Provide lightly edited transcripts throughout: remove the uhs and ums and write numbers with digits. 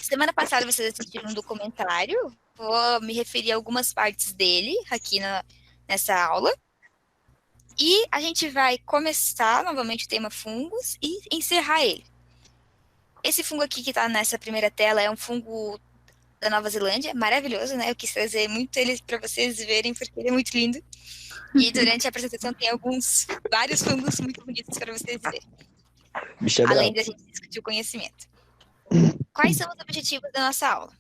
Semana passada vocês assistiram um documentário, vou me referir a algumas partes dele aqui nessa aula. E a gente vai começar novamente o tema fungos e encerrar ele. Esse fungo aqui que está nessa primeira tela é um fungo da Nova Zelândia, maravilhoso, né? Eu quis trazer muito ele para vocês verem, porque ele é muito lindo. E durante a apresentação tem vários fungos muito bonitos para vocês verem. Bicho é Além bravo. da gente discutir o conhecimento. Quais são os objetivos da nossa aula?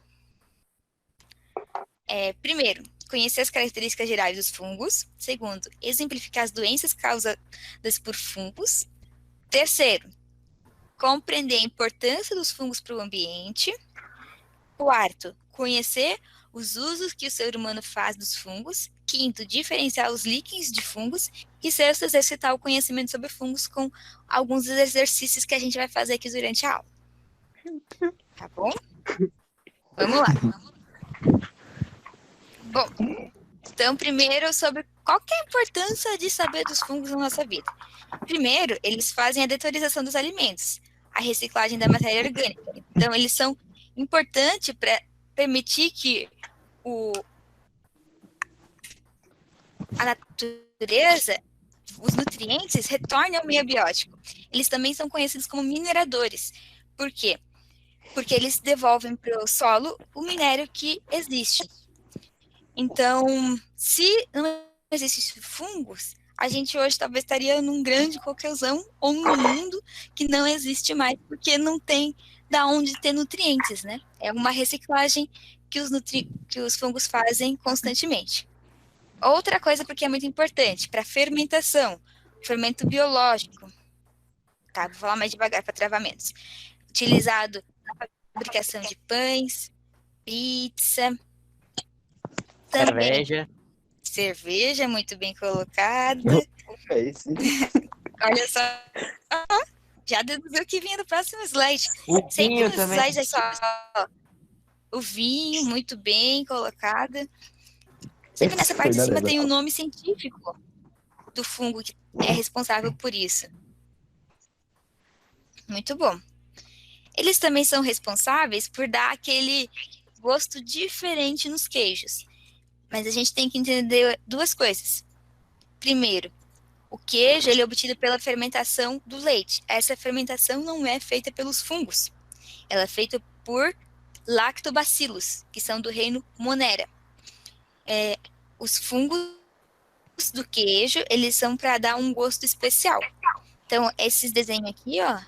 Primeiro, conhecer as características gerais dos fungos. Segundo, exemplificar as doenças causadas por fungos. Terceiro, compreender a importância dos fungos para o ambiente. Quarto, conhecer os usos que o ser humano faz dos fungos. Quinto, diferenciar os líquens de fungos. E sexto, exercitar o conhecimento sobre fungos com alguns exercícios que a gente vai fazer aqui durante a aula. Tá bom? Vamos lá. Bom, então primeiro sobre qual que é a importância de saber dos fungos na nossa vida. Primeiro, eles fazem a detorização dos alimentos, a reciclagem da matéria orgânica. Então, eles são importantes para permitir que a natureza, os nutrientes, retornem ao meio biótico. Eles também são conhecidos como mineradores. Por quê? Porque eles devolvem para o solo o minério que existe. Então, se não existissem fungos, a gente hoje talvez estaria num grande coqueuzão ou num mundo que não existe mais, porque não tem da onde ter nutrientes, né? É uma reciclagem que os fungos fazem constantemente. Outra coisa, porque é muito importante, para fermentação, fermento biológico, tá? Vou falar mais devagar para travamentos. Utilizado na fabricação de pães, pizza, também cerveja, muito bem colocado. É isso. Olha só, já deduziu que vinha no próximo slide. O Sempre vinho nos também. slides aqui, o vinho, muito bem colocado. Sempre nessa parte de cima tem o nome científico do fungo que é responsável por isso. Muito bom. Eles também são responsáveis por dar aquele gosto diferente nos queijos. Mas a gente tem que entender duas coisas. Primeiro, o queijo ele é obtido pela fermentação do leite. Essa fermentação não é feita pelos fungos. Ela é feita por lactobacilos, que são do reino Monera. Os fungos do queijo, eles são para dar um gosto especial. Então, esses desenhos aqui, ó,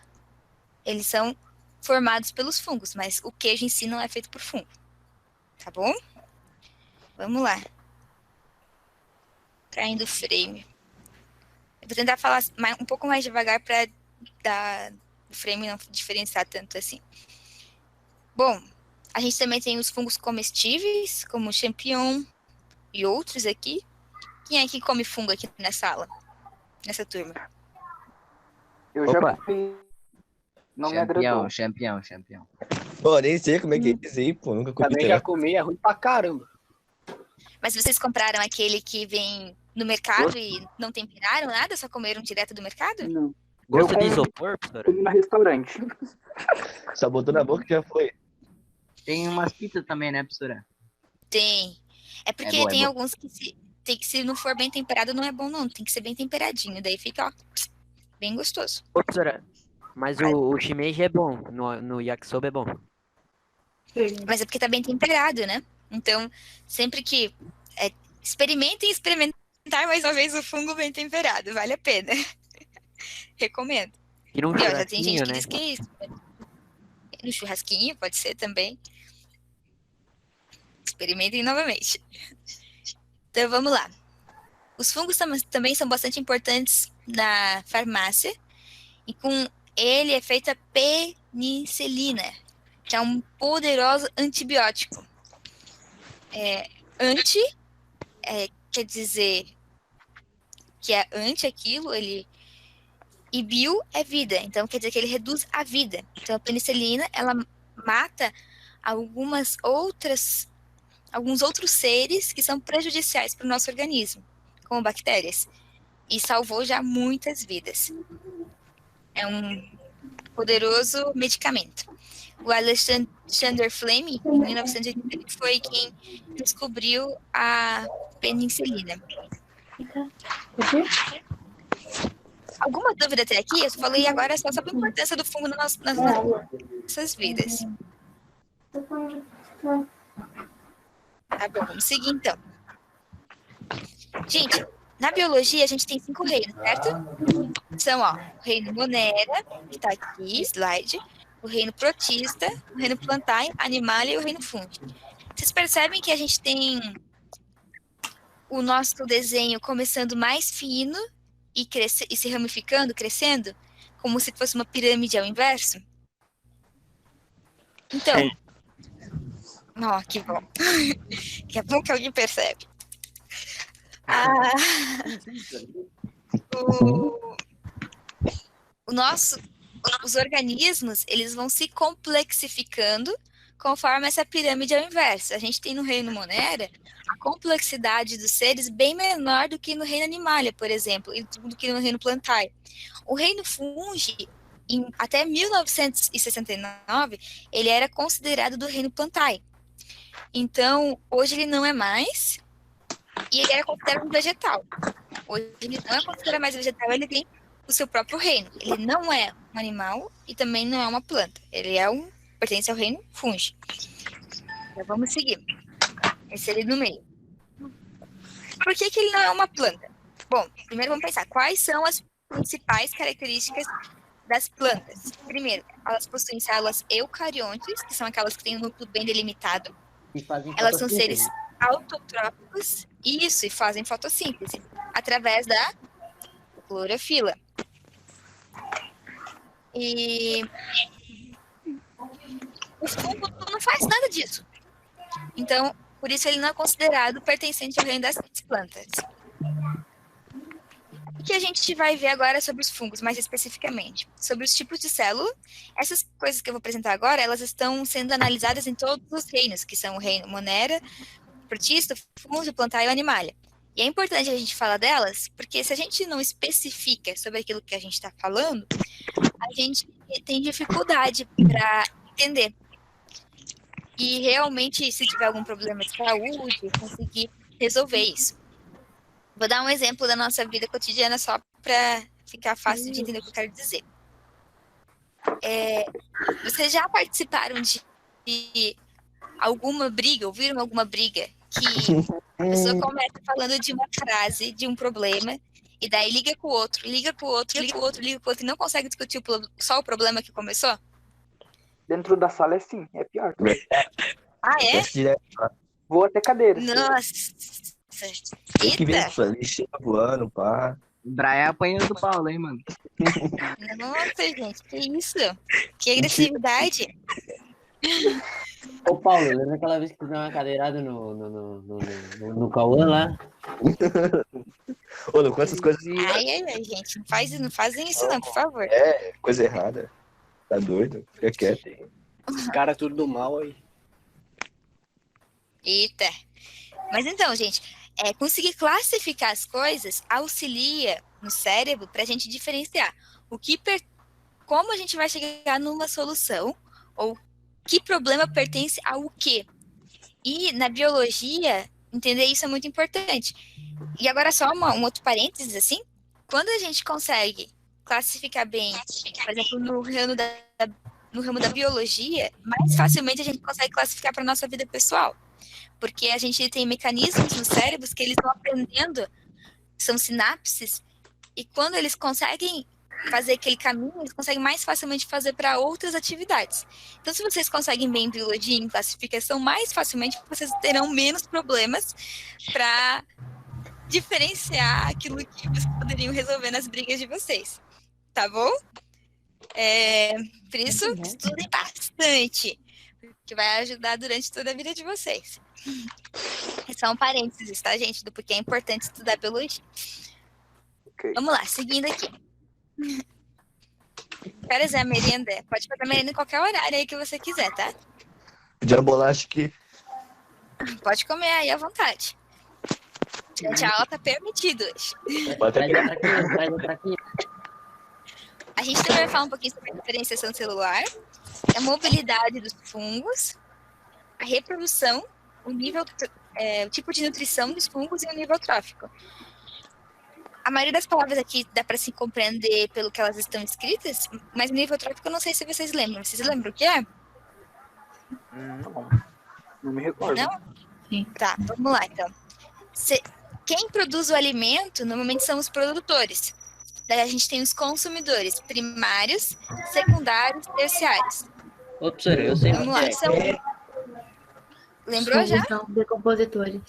eles são formados pelos fungos, mas o queijo em si não é feito por fungo. Tá bom? Vamos lá. Caindo o frame. Eu vou tentar falar um pouco mais devagar para o frame não diferenciar tanto assim. Bom, a gente também tem os fungos comestíveis, como o champignon e outros aqui. Quem é que come fungo aqui nessa aula? Nessa turma? Eu já comi. Não me agradou. Champignon. Pô, nem sei como é que é esse aí, pô. Nunca comi. Também já comi, é ruim pra caramba. Mas vocês compraram aquele que vem no mercado e não temperaram nada? Só comeram direto do mercado? Não. Gosto de isopor, professora? Comi no restaurante. Só botou na boca e já foi. Tem umas pizzas também, né, professora? Tem. É porque É boa, tem é boa. alguns que se não for bem temperado não é bom não. Tem que ser bem temperadinho. Daí fica, ó, bem gostoso. Ô, professora, mas o shimeji é bom, no yakisoba é bom. Mas é porque tá bem temperado, né? Então, sempre que experimentar mais uma vez o fungo bem temperado. Vale a pena. Recomendo. E num E ó, já tem gente churrasquinho, que né? diz que é isso. No churrasquinho, pode ser também. Experimentem novamente. Então, vamos lá. Os fungos também são bastante importantes na farmácia. E com ele é feita penicilina, que é um poderoso antibiótico. Quer dizer que é anti aquilo, e bio é vida, então quer dizer que ele reduz a vida. Então a penicilina, ela mata alguns outros seres que são prejudiciais para o nosso organismo, como bactérias, e salvou já muitas vidas. É um poderoso medicamento. O Alexander Fleming, em 1980, foi quem descobriu a penicilina. Alguma dúvida até aqui? Eu falei agora só sobre a importância do fungo nas nossas vidas. Tá bom, vamos seguir então. Gente, na biologia a gente tem 5 reinos, certo? São, ó, o reino Monera, que tá aqui, slide, o reino Protista, o reino Plantae, Animalia e o reino Fungi. Vocês percebem que a gente tem o nosso desenho começando mais fino e se ramificando, crescendo, como se fosse uma pirâmide ao inverso? Então, ó, que bom. Que é bom que alguém percebe. Os organismos, eles vão se complexificando conforme essa pirâmide ao inverso. A gente tem no reino Monera a complexidade dos seres bem menor do que no reino Animalia, por exemplo, e do que no reino Plantae. O reino Fungi, até 1969, ele era considerado do reino Plantae. Então, hoje ele não é mais, e ele era considerado um vegetal. Hoje ele não é considerado mais vegetal, ele tem o seu próprio reino. Ele não é um animal e também não é uma planta. Ele pertence ao reino Fungi. Então, vamos seguir. Esse é ele no meio. Por que ele não é uma planta? Bom, primeiro vamos pensar quais são as principais características das plantas. Primeiro, elas possuem células eucariontes, que são aquelas que têm um núcleo bem delimitado. Elas são seres autotróficos, e fazem fotossíntese através da clorofila. E o fungo não faz nada disso. Então, por isso ele não é considerado pertencente ao reino das plantas. O que a gente vai ver agora sobre os fungos, mais especificamente? Sobre os tipos de célula. Essas coisas que eu vou apresentar agora, elas estão sendo analisadas em todos os reinos, que são o reino Monera, Protista, Fungi, Plantae e Animalia. E é importante a gente falar delas, porque se a gente não especifica sobre aquilo que a gente está falando, a gente tem dificuldade para entender. E realmente, se tiver algum problema de saúde, conseguir resolver isso. Vou dar um exemplo da nossa vida cotidiana só para ficar fácil de entender o que eu quero dizer. Vocês já participaram de alguma briga, ouviram alguma briga, que a pessoa começa falando de uma frase, de um problema, e daí liga com o outro, liga com o outro, liga com o outro, liga com o outro, e não consegue discutir só o problema que começou? Dentro da sala é sim, é pior. Ah, é? Vou até cadeira. Nossa! Tem que ver Eita! isso ali, chega voando, pá. Brian apanhando do Paulo, hein, mano? Nossa, gente, que isso? Que agressividade! Ô, Paulo, lembra aquela vez que tu deu uma cadeirada no Cauã lá? Ô, não conta essas coisas. Ai, gente, não fazem isso não, por favor. É, coisa errada. Tá doido? Fica quieto aí. Os caras tudo do mal aí. Eita! Mas então, gente, conseguir classificar as coisas auxilia no cérebro para a gente diferenciar como a gente vai chegar numa solução ou que problema pertence ao quê. E na biologia, entender isso é muito importante. E agora só um outro parênteses, assim, quando a gente consegue classificar bem, por exemplo, no ramo da biologia, mais facilmente a gente consegue classificar para a nossa vida pessoal. Porque a gente tem mecanismos nos cérebros que eles estão aprendendo, são sinapses, e quando eles conseguem fazer aquele caminho, eles conseguem mais facilmente fazer para outras atividades. Então, se vocês conseguem bem em biologia e em classificação, mais facilmente vocês terão menos problemas para diferenciar aquilo que vocês poderiam resolver nas brigas de vocês. Tá bom? Por isso, estudem bastante, que vai ajudar durante toda a vida de vocês. São parênteses, tá, gente? Do porquê é importante estudar biologia. Okay. Vamos lá, seguindo aqui. Quero fazer a merenda. Pode fazer a merenda em qualquer horário aí que você quiser, tá? Pedir uma bolacha aqui. Pode comer aí à vontade. Gente, a aula tá permitido hoje. Pode até virar. Traz outra aqui. A gente também vai falar um pouquinho sobre a diferenciação celular a mobilidade dos fungos, a reprodução, o nível, o tipo de nutrição dos fungos e o nível trófico. A maioria das palavras aqui dá para se compreender pelo que elas estão escritas, mas o nível trófico eu não sei se vocês lembram. Vocês lembram o que é? Não me recordo. Não? Sim. Tá, vamos lá então. Quem produz o alimento normalmente são os produtores. Daí a gente tem os consumidores primários, secundários, terciários. Ô, professora, eu sei Vamos lá, que é. lembrou já? São decompositores.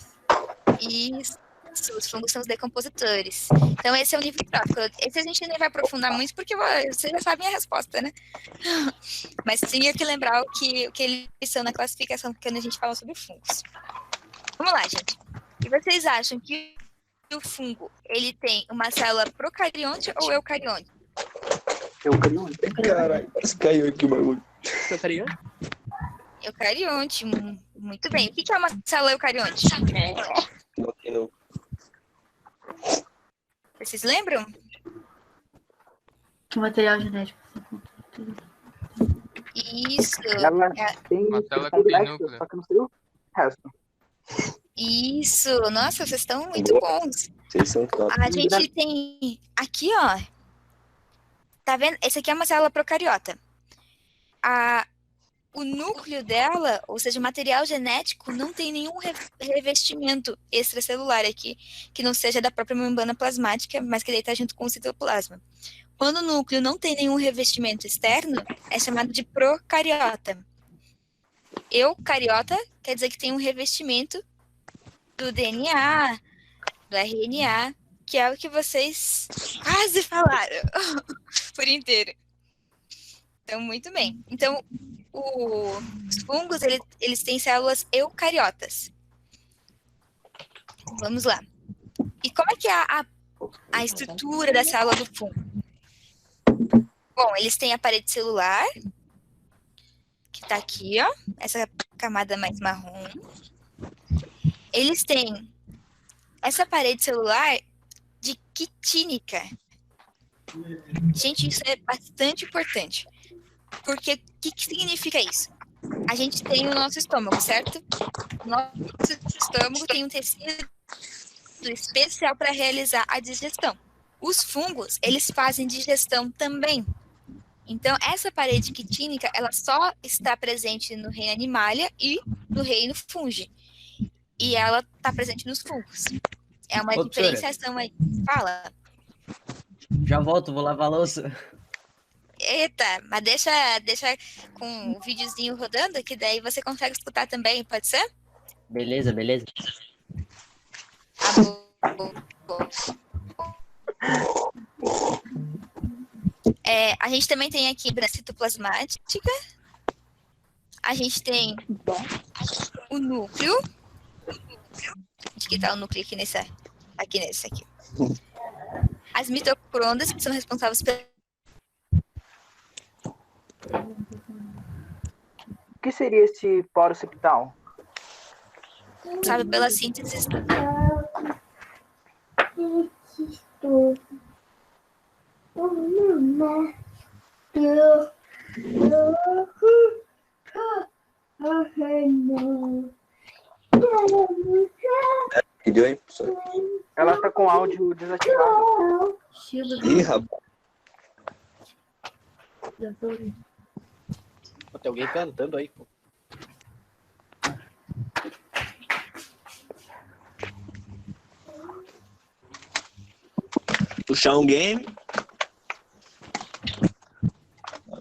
Isso, os fungos são os decompositores. Então esse é o nível trófico. Esse a gente nem vai aprofundar muito porque vocês já sabem a resposta, né? Mas tinha que lembrar o que eles são na classificação quando a gente fala sobre fungos. Vamos lá, gente. E vocês acham que o fungo, ele tem uma célula procarionte ou eucarionte? Eucarionte. Caralho, quase caiu aqui o bagulho. Eucarionte? Eucarionte, muito bem. O que é uma célula eucarionte? Não tem não. Vocês lembram? O material genético. Isso. Ela tem Uma tela que tem complexo, núcleo. só que não sei o resto. Isso. Nossa, vocês estão muito bons. Vocês são top. A gente tem aqui, ó. Tá vendo? Esse aqui é uma célula procariota. O núcleo dela, ou seja, o material genético, não tem nenhum revestimento extracelular aqui, que não seja da própria membrana plasmática, mas que daí tá junto com o citoplasma. Quando o núcleo não tem nenhum revestimento externo, é chamado de procariota. Eucariota quer dizer que tem um revestimento do DNA, do RNA, que é o que vocês quase falaram por inteiro. Então, muito bem. Então, os fungos, eles têm células eucariotas. Vamos lá. E como é que é a estrutura da célula do fungo? Bom, eles têm a parede celular, que está aqui, ó, essa camada mais marrom. Eles têm essa parede celular de quitínica. Gente, isso é bastante importante. Porque o que significa isso? A gente tem o nosso estômago, certo? O nosso estômago tem um tecido especial para realizar a digestão. Os fungos, eles fazem digestão também. Então, essa parede quitínica, ela só está presente no reino animalia e no reino fungi. E ela está presente nos fungos. É uma diferenciação aí. Fala. Já volto, vou lavar a louça. Eita, mas deixa com o videozinho rodando, que daí você consegue escutar também, pode ser? Beleza, beleza. Tá bom. A gente também tem aqui membrana citoplasmática. A gente tem o núcleo. Onde que tá o núcleo aqui nesse aqui? As mitocôndrias, que são responsáveis pelo... O que seria esse poro septal? Sabe, pela síntese. Que deu, hein, professor? Ela tá com áudio desativado. Ih, rapaz. Pô, tem alguém cantando aí, pô. Puxar um game.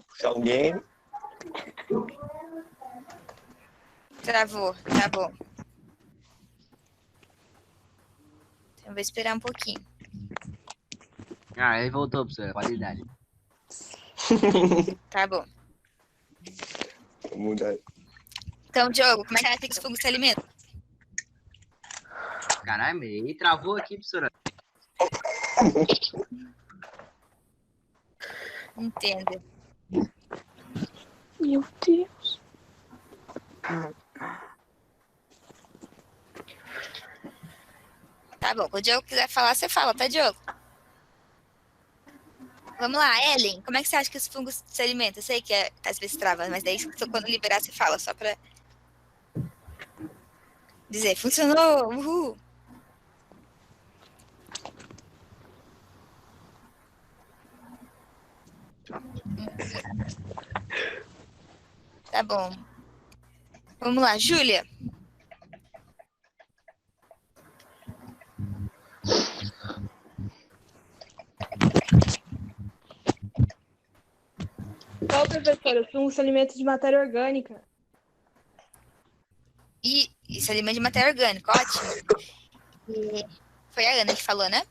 Puxar um game. Travou. Então, vou esperar um pouquinho. Ah, ele voltou, professora. Qualidade. Tá bom. Vou mudar. Então, Diogo, como é que você acha que os fungos se alimentam? Caralho, meio travou aqui, professora. Entendo. Meu Deus. Tá bom, quando o Diogo quiser falar, você fala, tá, Diogo? Vamos lá, Ellen, como é que você acha que os fungos se alimentam? Eu sei que às vezes trava, mas daí quando liberar você fala, só pra dizer, funcionou, uhul. Tá bom. Vamos lá, Júlia. Qual, professora? Os fungos se alimentam de matéria orgânica. E se alimenta de matéria orgânica, ótimo. E foi a Ana que falou, né?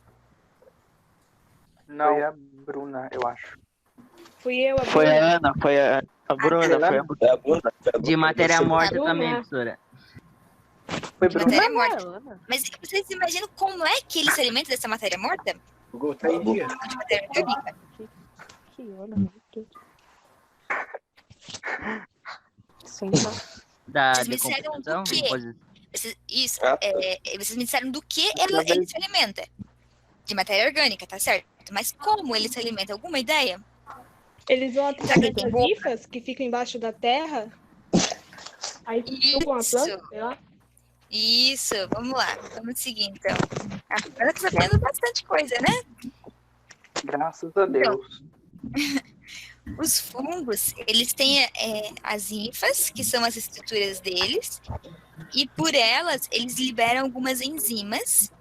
Não. Foi a Bruna, eu acho. Fui eu, a Foi Bruna. a Ana, foi a Bruna, foi a É a Bruna. de matéria morta Bruna. também, professora. Foi De Bruna. matéria morta. Mas vocês imaginam como é que ele se alimenta dessa matéria morta? O Google tá em dia. De matéria orgânica? Da Vocês me disseram decomposição, do quê? composição. Isso, Ah, vocês me disseram do que ele se alimenta. De matéria orgânica, tá certo? Mas como ele se alimenta? Alguma ideia? Eles vão Será que através tem das boca? hifas que ficam embaixo da terra. Aí chupam a Isso. planta, sei lá. Isso, vamos lá. Vamos seguir, então. Agora tá sabendo bastante coisa, né? Graças a Deus. Os fungos, eles têm as hifas, que são as estruturas deles, e por elas, eles liberam algumas enzimas,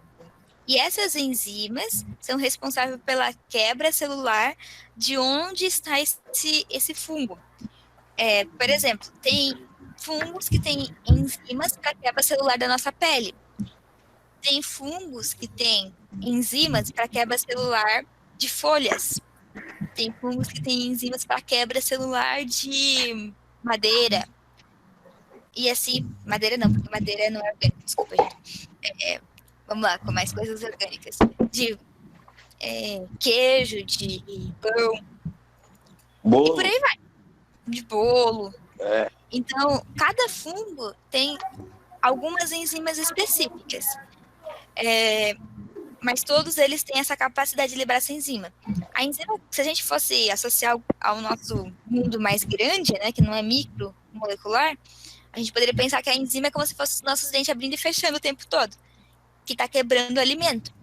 e essas enzimas são responsáveis pela quebra celular de onde está esse fungo. Por exemplo, tem fungos que têm enzimas para quebra celular da nossa pele. Tem fungos que têm enzimas para quebra celular de folhas. Tem fungos que têm enzimas para quebra celular de madeira. E assim, madeira não, porque madeira não é orgânica, desculpa, gente. Vamos lá, com mais coisas orgânicas. De queijo, de pão, e Bolo. por aí vai. De bolo. É. Então, cada fungo tem algumas enzimas específicas. Mas todos eles têm essa capacidade de liberar essa enzima. A enzima, se a gente fosse associar ao nosso mundo mais grande, né, que não é micromolecular, a gente poderia pensar que a enzima é como se fosse os nossos dentes abrindo e fechando o tempo todo, que está quebrando o alimento.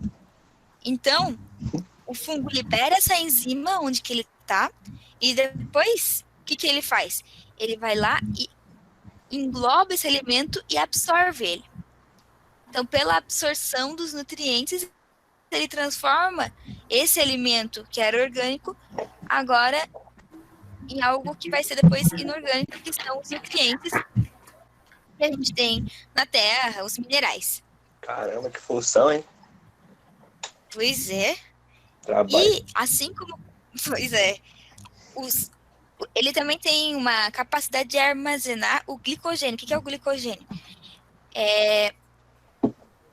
Então, o fungo libera essa enzima onde que ele está, e depois, o que ele faz? Ele vai lá e engloba esse alimento e absorve ele. Então, pela absorção dos nutrientes, ele transforma esse alimento que era orgânico agora em algo que vai ser depois inorgânico, que são os nutrientes que a gente tem na terra, os minerais. Caramba, que função, hein? Pois é. Trabalho. E assim como... Pois é. Ele também tem uma capacidade de armazenar o glicogênio. O que é o glicogênio? É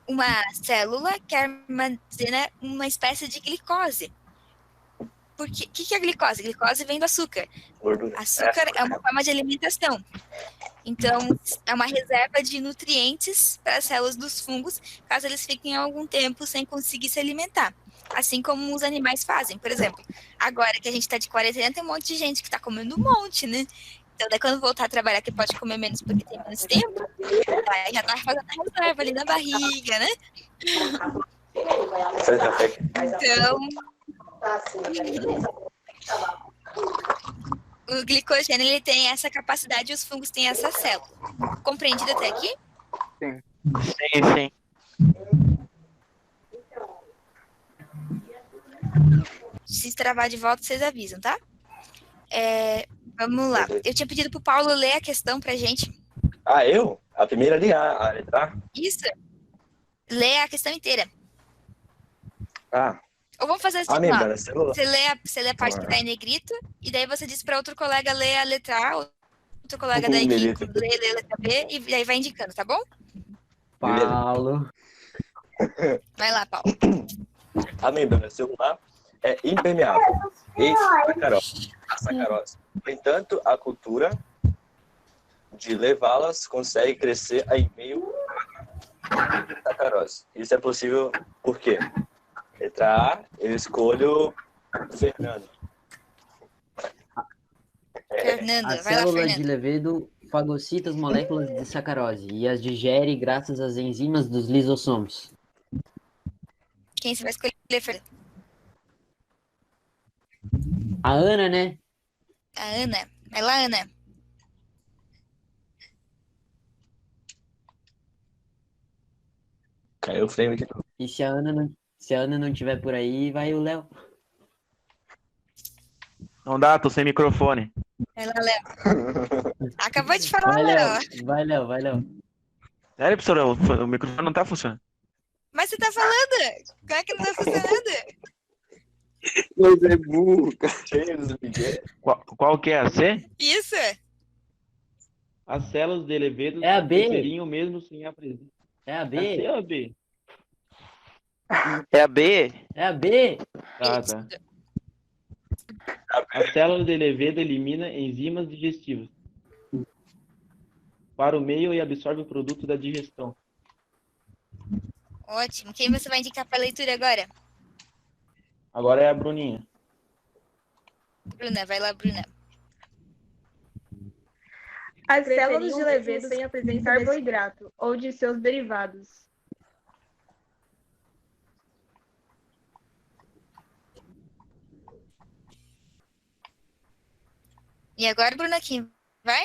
uma célula que armazena uma espécie de glicose. Porque o que é glicose? Glicose vem do açúcar. Gordura. Açúcar é uma forma de alimentação. Então, é uma reserva de nutrientes para as células dos fungos, caso eles fiquem algum tempo sem conseguir se alimentar. Assim como os animais fazem. Por exemplo, agora que a gente está de quarentena, tem um monte de gente que está comendo um monte, né? Então, daí quando voltar a trabalhar, que pode comer menos porque tem menos tempo, já está fazendo a reserva ali na barriga, né? Então, o glicogênio, ele tem essa capacidade e os fungos têm essa célula. Compreendido até aqui? Sim, sim. Se travar de volta, vocês avisam, tá? Vamos lá. Eu tinha pedido pro Paulo ler a questão pra gente. Ah, eu? A primeira ali, a letra A? Isso. Lê a questão inteira. Ah, Ou vamos fazer assim, amiga, ó. né? Celular. Você lê a parte que tá em negrito, e daí você diz para outro colega ler a letra A, outro colega daí que lê a letra B, e daí vai indicando, tá bom? Paulo. Vai lá, Paulo. A membrana celular é impermeável e sacarose. No entanto, a cultura de levá-las consegue crescer em meio à sacarose. Isso é possível por quê? Letra A, eu escolho Fernando. Fernando, A vai lá, célula de Fernando. levedo fagocita as moléculas de sacarose e as digere graças às enzimas dos lisossomos. Quem você vai escolher, Fernando? A Ana, né? A Ana. Vai lá, Ana. Caiu o frame aqui. E se a Ana não estiver por aí, vai o Léo. Não dá, tô sem microfone. Vai lá, Léo. Acabou de falar, Vai, Léo. Léo. Vai, Léo. Vai, Léo. Sério, professora, o microfone não tá funcionando. Mas você tá falando? Como é que não tá funcionando? Mas é burro, cara. Cheios do Miguel. Qual que é a C? Isso. As células de levedo É a B. seriam mesmo sem a presença. É a É a C B. ou a B? É a B? É a B. Tá, tá. A célula de levedo elimina enzimas digestivas para o meio e absorve o produto da digestão. Ótimo. Quem você vai indicar para leitura agora? Agora é a Bruninha. Bruna, vai lá, Bruna. As células de levedo têm a presença de carboidrato ou de seus derivados. E agora, Bruna, quem vai?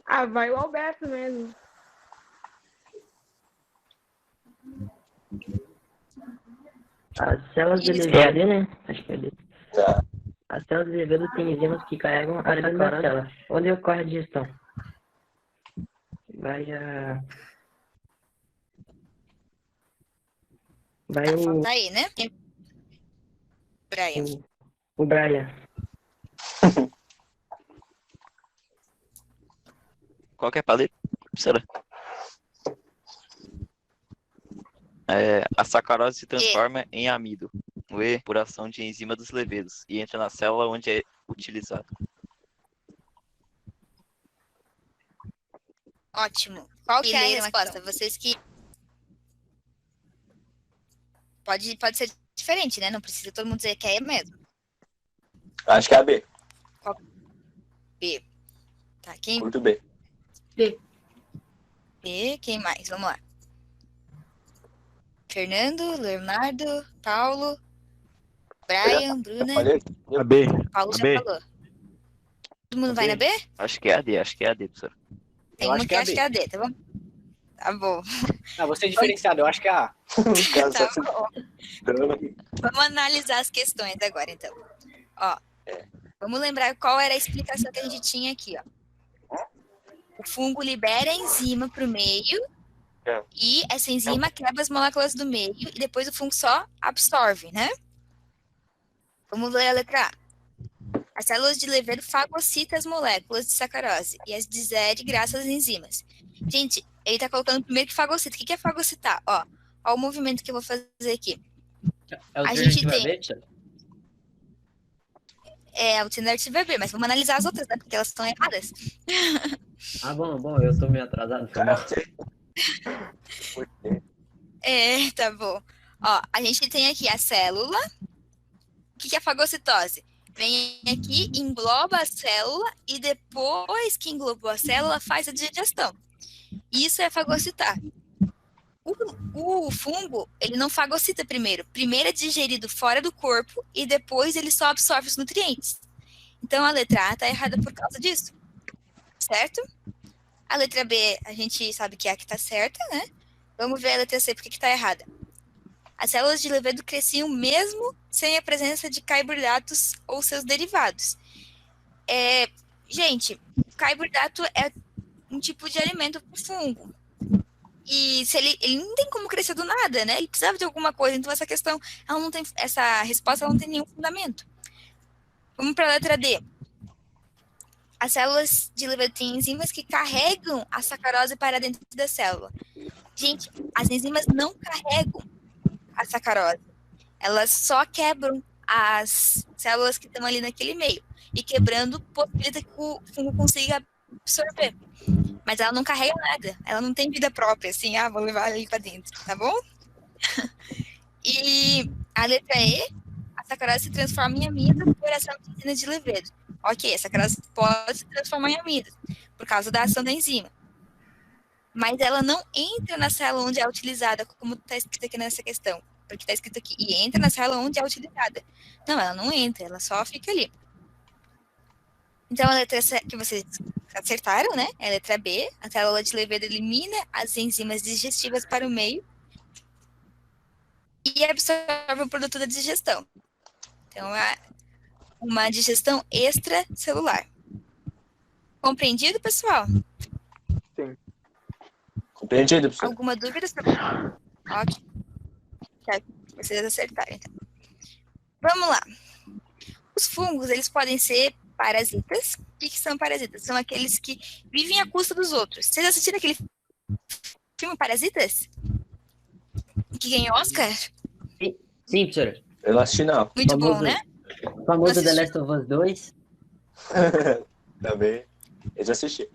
Ah, vai o Alberto mesmo. As células de Isso. levedo, né? Acho que é ali. Tá. As células de levedo têm enzimas que carregam a sacarose da célula. Onde ocorre a digestão? Vai o, Tá aí, né? Brian. o Brian. Qual que é a palavra? Professora? A sacarose se transforma em amido, no E, por ação de enzima dos levedos, e entra na célula onde é utilizado. Ótimo. Qual que é a resposta? Vocês que... Pode ser diferente, né? Não precisa todo mundo dizer que é mesmo. Acho que é a B. B. Tá, quem? Curto B. B. Quem mais? Vamos lá. Fernando, Leonardo, Paulo, Brian, Bruna. Olha, A B. Paulo A já B. falou. Todo mundo vai na B? Acho que é a D, professora. Tem Eu uma acho que que é a acha B. que é a D, tá bom? Tá bom. Ah, você é diferenciado, eu acho que é A. os caras Tá só bom. se dando. Vamos analisar as questões agora, então. Ó, vamos lembrar qual era a explicação que a gente tinha aqui, ó. O fungo libera a enzima para o meio e essa enzima quebra as moléculas do meio e depois o fungo só absorve, né? Vamos ler a letra A. As células de levedo fagocitam as moléculas de sacarose e as digere graças às enzimas. Gente, ele tá colocando primeiro que fagocita. O que é fagocitar? Ó o movimento que eu vou fazer aqui. É A gente alternativa tem- B, professor? É a alternativa B, mas vamos analisar as outras, né? Porque elas estão erradas. Ah, bom, eu tô meio atrasado. Foi mal. É, tá bom. Ó, a gente tem aqui a célula. O que é fagocitose? Vem aqui, engloba a célula e depois que englobou a célula, faz a digestão. Isso é fagocitar. O fungo, ele não fagocita primeiro. Primeiro é digerido fora do corpo e depois ele só absorve os nutrientes. Então a letra A tá errada por causa disso. Certo? A letra B, a gente sabe que é a que tá certa, né? Vamos ver a letra C, por que tá errada. As células de levedo cresciam mesmo sem a presença de carboidratos ou seus derivados. Gente, carboidrato é um tipo de alimento para o fungo. E se ele não tem como crescer do nada, né? Ele precisava de alguma coisa. Então, essa questão, essa resposta ela não tem nenhum fundamento. Vamos para a letra D. As células de levedo têm enzimas que carregam a sacarose para dentro da célula. Gente, as enzimas não carregam a sacarose. Elas só quebram as células que estão ali naquele meio. E quebrando, possibilita que o fungo consiga absorver. Mas ela não carrega nada. Ela não tem vida própria, assim, vou levar ali para dentro, tá bom? E a letra E, sacarose se transforma em amido por ação da enzima de levedo. Ok, a sacarose pode se transformar em amido por causa da ação da enzima. Mas ela não entra na célula onde é utilizada, como está escrito aqui nessa questão. Porque está escrito aqui, e entra na célula onde é utilizada. Não, ela não entra, ela só fica ali. Então, a letra C, que vocês acertaram, né? É a letra B. A célula de levedo elimina as enzimas digestivas para o meio e absorve o produto da digestão. Então, é uma digestão extracelular. Compreendido, pessoal? Compreendido, professor? Alguma dúvida sobre isso? Ótimo. Quero que vocês acertarem, então. Vamos lá. Os fungos, eles podem ser parasitas. O que são parasitas? São aqueles que vivem à custa dos outros. Vocês assistiram aquele filme Parasitas? Que ganhou Oscar? Sim, professora. Eu não assisti, não. Muito bom, né? O famoso The Last of Us 2. Também. Eu já assisti.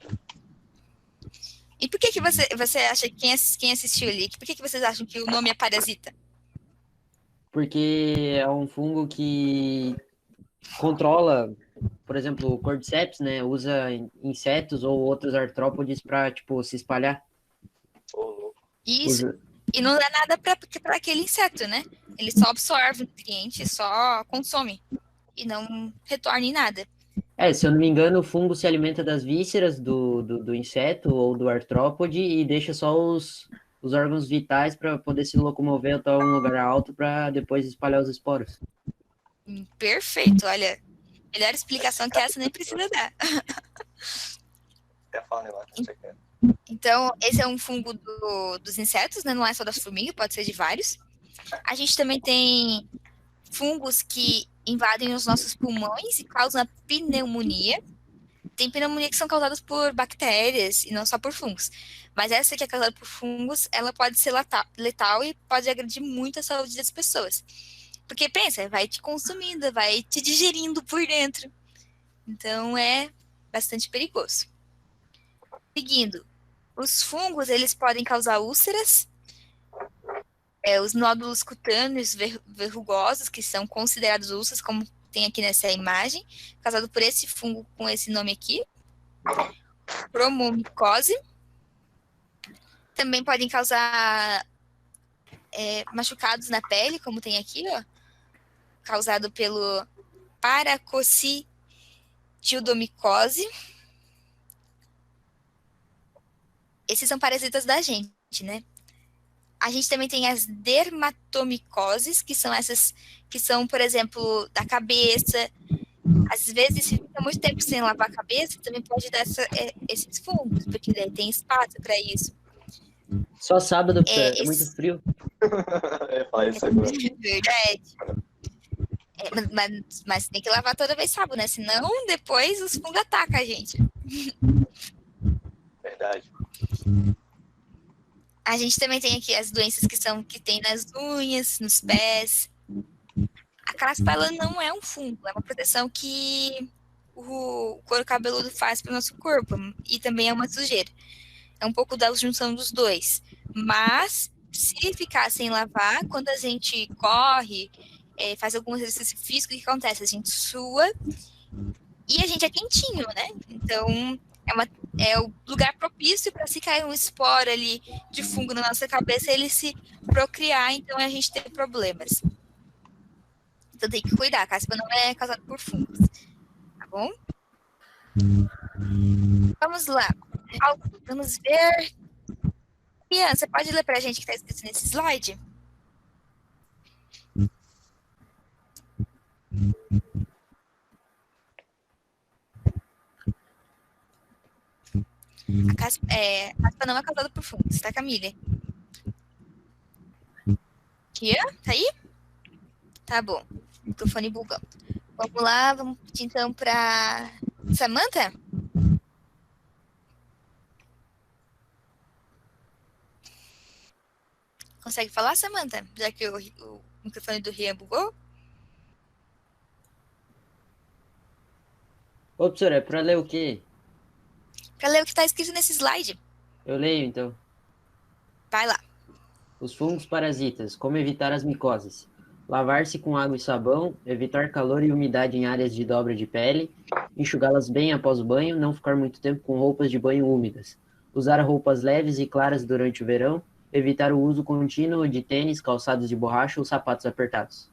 E por que você acha que quem assistiu ali, por que vocês acham que o nome é parasita? Porque é um fungo que controla, por exemplo, o Cordyceps, né? Usa insetos ou outros artrópodes para, tipo, se espalhar. Isso. E não dá nada para aquele inseto, né? Ele só absorve o nutriente, só consome. E não retorna em nada. Se eu não me engano, o fungo se alimenta das vísceras do inseto ou do artrópode e deixa só os órgãos vitais para poder se locomover até um lugar alto para depois espalhar os esporos. Perfeito, olha. Melhor explicação que essa nem precisa dar. Então, esse é um fungo dos insetos, né? Não é só das formigas, pode ser de vários. A gente também tem fungos que invadem os nossos pulmões e causam a pneumonia. Tem pneumonia que são causadas por bactérias e não só por fungos. Mas essa que é causada por fungos, ela pode ser letal e pode agredir muito a saúde das pessoas. Porque, pensa, vai te consumindo, vai te digerindo por dentro. Então, é bastante perigoso. Seguindo, os fungos, eles podem causar úlceras, os nódulos cutâneos verrugosos, que são considerados úlceras, como tem aqui nessa imagem, causado por esse fungo com esse nome aqui, cromomicose. Também podem causar machucados na pele, como tem aqui, ó, causado pelo paracoccidildomicose. Esses são parasitas da gente, né? A gente também tem as dermatomicoses, que são essas que são, por exemplo, da cabeça. Às vezes, se fica muito tempo sem lavar a cabeça, também pode dar esses fungos, porque daí tem espaço para isso. Só sábado, é muito frio. Verdade. Mas tem que lavar toda vez sábado, né? Senão, depois os fungos atacam a gente. Verdade. A gente também tem aqui as doenças que tem nas unhas, nos pés. A caspa, ela não é um fungo, é uma proteção que o couro cabeludo faz para o nosso corpo. E também é uma sujeira. É um pouco da junção dos dois. Mas, se ficar sem lavar, quando a gente corre, faz algum exercício físico, o que acontece? A gente sua e a gente é quentinho, né? Então, é o lugar propício para se cair um esporo ali de fungo na nossa cabeça, ele se procriar, então a gente tem problemas. Então tem que cuidar, a caspa não é causada por fungos. Tá bom? Vamos lá. Vamos ver. Ian, você pode ler para a gente o que está escrito nesse slide? A caspa não é causada por fungos, tá, Camille? Ian, tá aí? Tá bom. Microfone bugando. Vamos lá, vamos pedir então para Samantha? Consegue falar, Samantha? Já que o microfone do Rian bugou? Ô, professora, é para ler o quê? Para ler o que está escrito nesse slide. Eu leio, então. Vai lá. Os fungos parasitas. Como evitar as micoses. lavar-se com água e sabão, evitar calor e umidade em áreas de dobra de pele, enxugá-las bem após o banho, não ficar muito tempo com roupas de banho úmidas, usar roupas leves e claras durante o verão, evitar o uso contínuo de tênis, calçados de borracha ou sapatos apertados.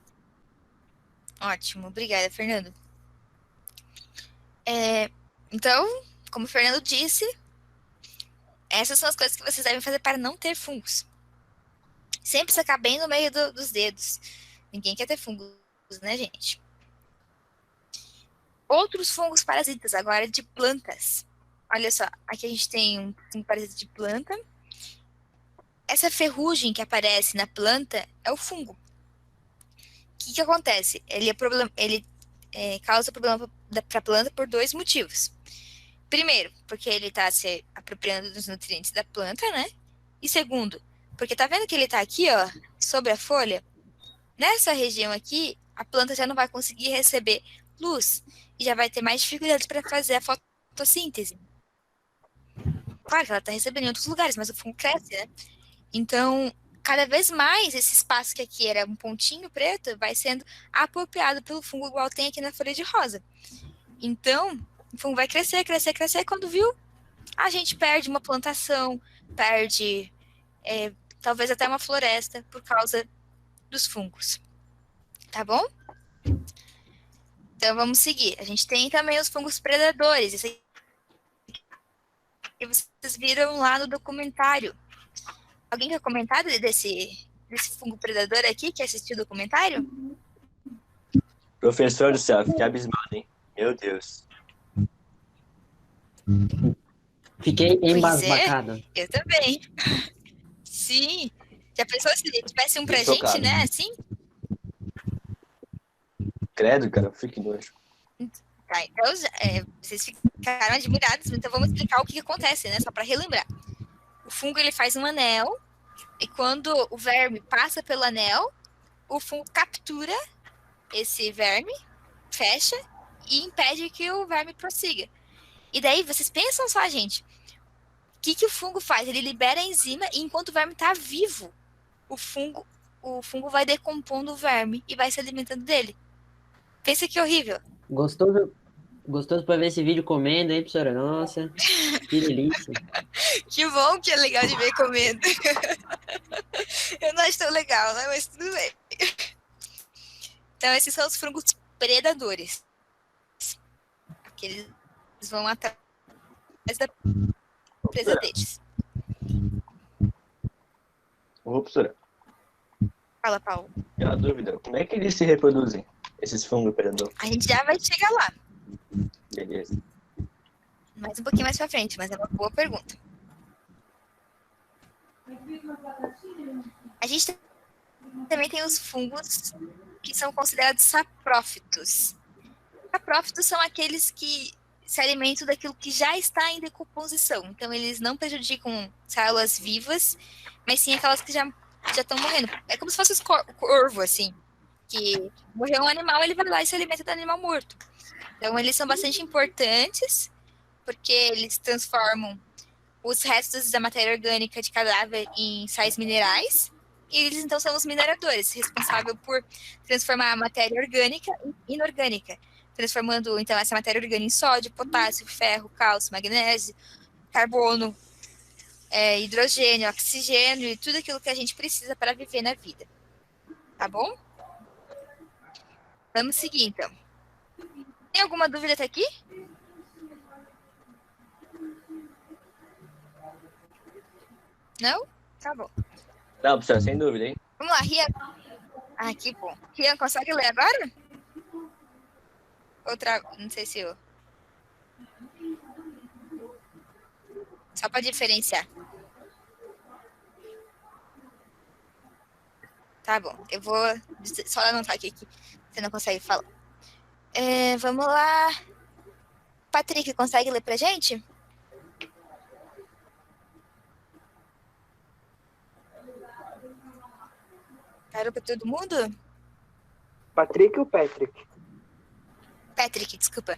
Ótimo, obrigada, Fernando. Então, como o Fernando disse, essas são as coisas que vocês devem fazer para não ter fungos. Sempre sacar bem no meio dos dedos. Ninguém quer ter fungos, né, gente? Outros fungos parasitas, agora de plantas. Olha só, aqui a gente tem um fungo parasita de planta. Essa ferrugem que aparece na planta é o fungo. O que acontece? Ele causa problema para a planta por 2 motivos. Primeiro, porque ele está se apropriando dos nutrientes da planta, né? E segundo, porque tá vendo que ele está aqui, ó, sobre a folha? Nessa região aqui, a planta já não vai conseguir receber luz e já vai ter mais dificuldades para fazer a fotossíntese. Claro que ela está recebendo em outros lugares, mas o fungo cresce, né? Então, cada vez mais esse espaço que aqui era um pontinho preto vai sendo apropriado pelo fungo, igual tem aqui na folha de rosa. Então, o fungo vai crescer, crescer, crescer. Quando viu, a gente perde uma plantação, perde talvez até uma floresta por causa dos fungos. Tá bom? Então, vamos seguir. A gente tem também os fungos predadores. Isso aí que vocês viram lá no documentário. Alguém quer comentar desse fungo predador aqui, que assistiu o documentário? Professor do céu, fiquei abismado, hein? Meu Deus. Fiquei embasbacado. Eu também. Sim. Já pensou se tivesse um pra Tô gente, chocado. né? Assim? Credo, cara, fique nojo. Tá, então, vocês ficaram admirados, então vamos explicar o que acontece, né? Só para relembrar. O fungo, ele faz um anel, e quando o verme passa pelo anel, o fungo captura esse verme, fecha, e impede que o verme prossiga. E daí, vocês pensam só, gente, o que o fungo faz? Ele libera a enzima, e enquanto o verme está vivo, o fungo vai decompondo o verme e vai se alimentando dele. Pensa que horrível. Gostoso para ver esse vídeo comendo, hein, professora? Nossa, que delícia. Que bom que é legal de ver comendo. Eu não acho tão legal, né? Mas tudo bem. Então, esses são os fungos predadores. Eles vão atrás da presa deles. Ô, professora, Fala, Paulo. uma dúvida. Como é que eles se reproduzem, esses fungos predadores? A gente já vai chegar lá. Beleza. Mais um pouquinho mais pra frente, mas é uma boa pergunta. A gente também tem os fungos que são considerados saprófitos. Saprófitos são aqueles que se alimentam daquilo que já está em decomposição. Então, eles não prejudicam células vivas, mas sim aquelas que já estão morrendo. É como se fosse os corvo, assim. Que morreu um animal, ele vai lá e se alimenta do animal morto. Então, eles são bastante importantes, porque eles transformam os restos da matéria orgânica de cadáver em sais minerais, e eles, então, são os mineradores, responsáveis por transformar a matéria orgânica em inorgânica, transformando, então, essa matéria orgânica em sódio, potássio, ferro, cálcio, magnésio, carbono, hidrogênio, oxigênio e tudo aquilo que a gente precisa para viver na vida. Tá bom? Vamos seguir, então. Tem alguma dúvida até aqui? Não? Tá bom. Não, professora, sem dúvida, hein? Vamos lá, Rian. Ah, que bom. Rian, consegue ler agora? Outra, não sei se eu... Só para diferenciar. Tá bom, eu vou só anotar aqui que você não consegue falar. Vamos lá. Patrick, consegue ler pra gente? Parou pra todo mundo? Patrick ou Patrick? Patrick, desculpa.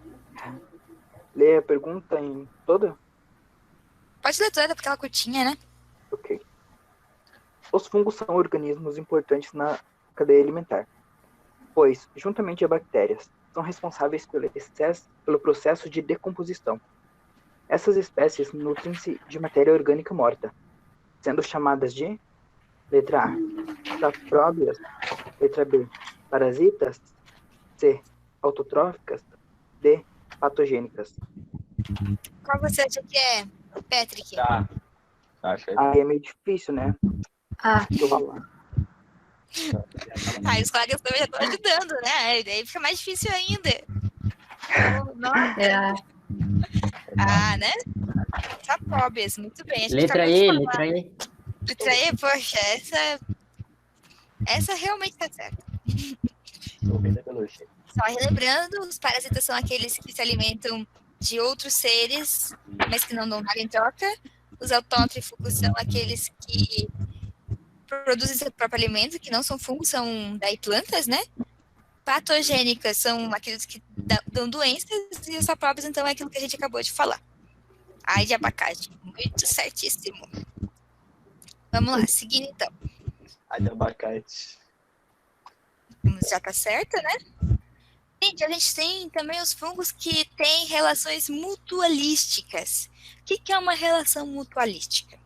Lê a pergunta em toda? Pode ler toda, porque ela é curtinha, né? Ok. Os fungos são organismos importantes na cadeia alimentar. pois, juntamente a bactérias, são responsáveis pelo processo de decomposição. Essas espécies nutrem-se de matéria orgânica morta, sendo chamadas de letra A, sapróbias, letra B, parasitas, C, autotróficas, D, patogênicas. Qual você acha que é, Patrick? Tá. Acho Aí é meio difícil, né? Ah, Eu vou lá. Os colegas também já estão ajudando, né? Daí fica mais difícil ainda. Nossa. é, Né? Sapróbias, muito bem. A gente Letra acabou de E, falar. letra E. Letra E, poxa, essa realmente tá certa. Só relembrando, os parasitas são aqueles que se alimentam de outros seres, mas que não dão nada em troca. Os autótrofos são aqueles que produzem seu próprio alimento, que não são fungos, são daí plantas, né? Patogênicas são aqueles que dão doenças, e os sapróbios, então, é aquilo que a gente acabou de falar. Ai de abacate. Muito certíssimo. Vamos lá, seguindo então. Ai de abacate. Já tá certo, né? Gente, a gente tem também os fungos que têm relações mutualísticas. O que é uma relação mutualística?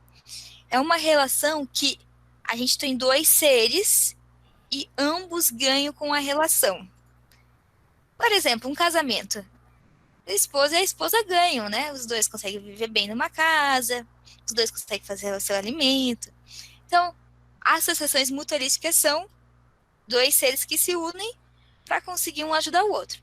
É uma relação que a gente tem dois seres e ambos ganham com a relação. Por exemplo, um casamento. A esposa e a esposa ganham, né? Os dois conseguem viver bem numa casa, os dois conseguem fazer o seu alimento. Então, associações mutualísticas são dois seres que se unem para conseguir um ajudar o outro.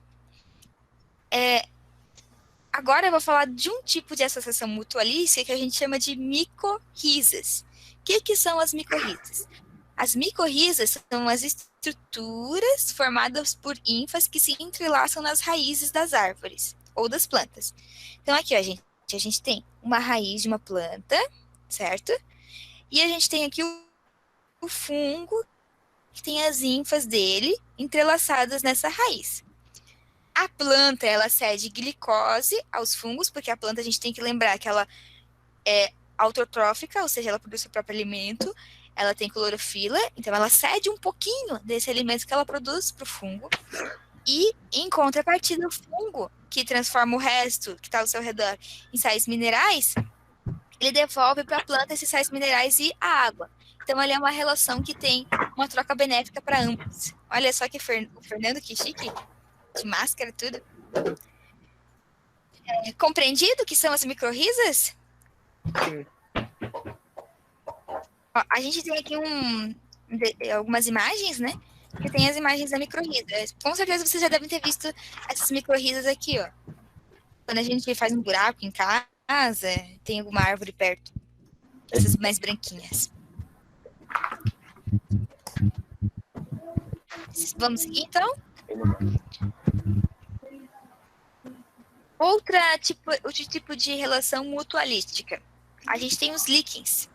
Agora eu vou falar de um tipo de associação mutualística que a gente chama de micorrizas. O que são as micorrizas? As micorrizas são as estruturas formadas por ínfas que se entrelaçam nas raízes das árvores ou das plantas. Então aqui, ó, a gente tem uma raiz de uma planta, certo? E a gente tem aqui o fungo, que tem as ínfas dele entrelaçadas nessa raiz. A planta, ela cede glicose aos fungos, porque a planta a gente tem que lembrar que ela é autotrófica, ou seja, ela produz seu próprio alimento, ela tem clorofila, então ela cede um pouquinho desse alimento que ela produz para o fungo, e em contrapartida o fungo, que transforma o resto que está ao seu redor em sais minerais, ele devolve para a planta esses sais minerais e a água. Então, ele é uma relação que tem uma troca benéfica para ambos. Olha só que o Fernando, que chique, de máscara e tudo. Compreendido o que são as micorrizas? Sim. Ó, a gente tem aqui algumas imagens, né? Que tem as imagens da micorriza. Com certeza vocês já devem ter visto essas micorrizas aqui, ó. Quando a gente faz um buraco em casa, tem alguma árvore perto. Essas mais branquinhas. Vamos seguir, então? Outro tipo de relação mutualística. A gente tem os líquens.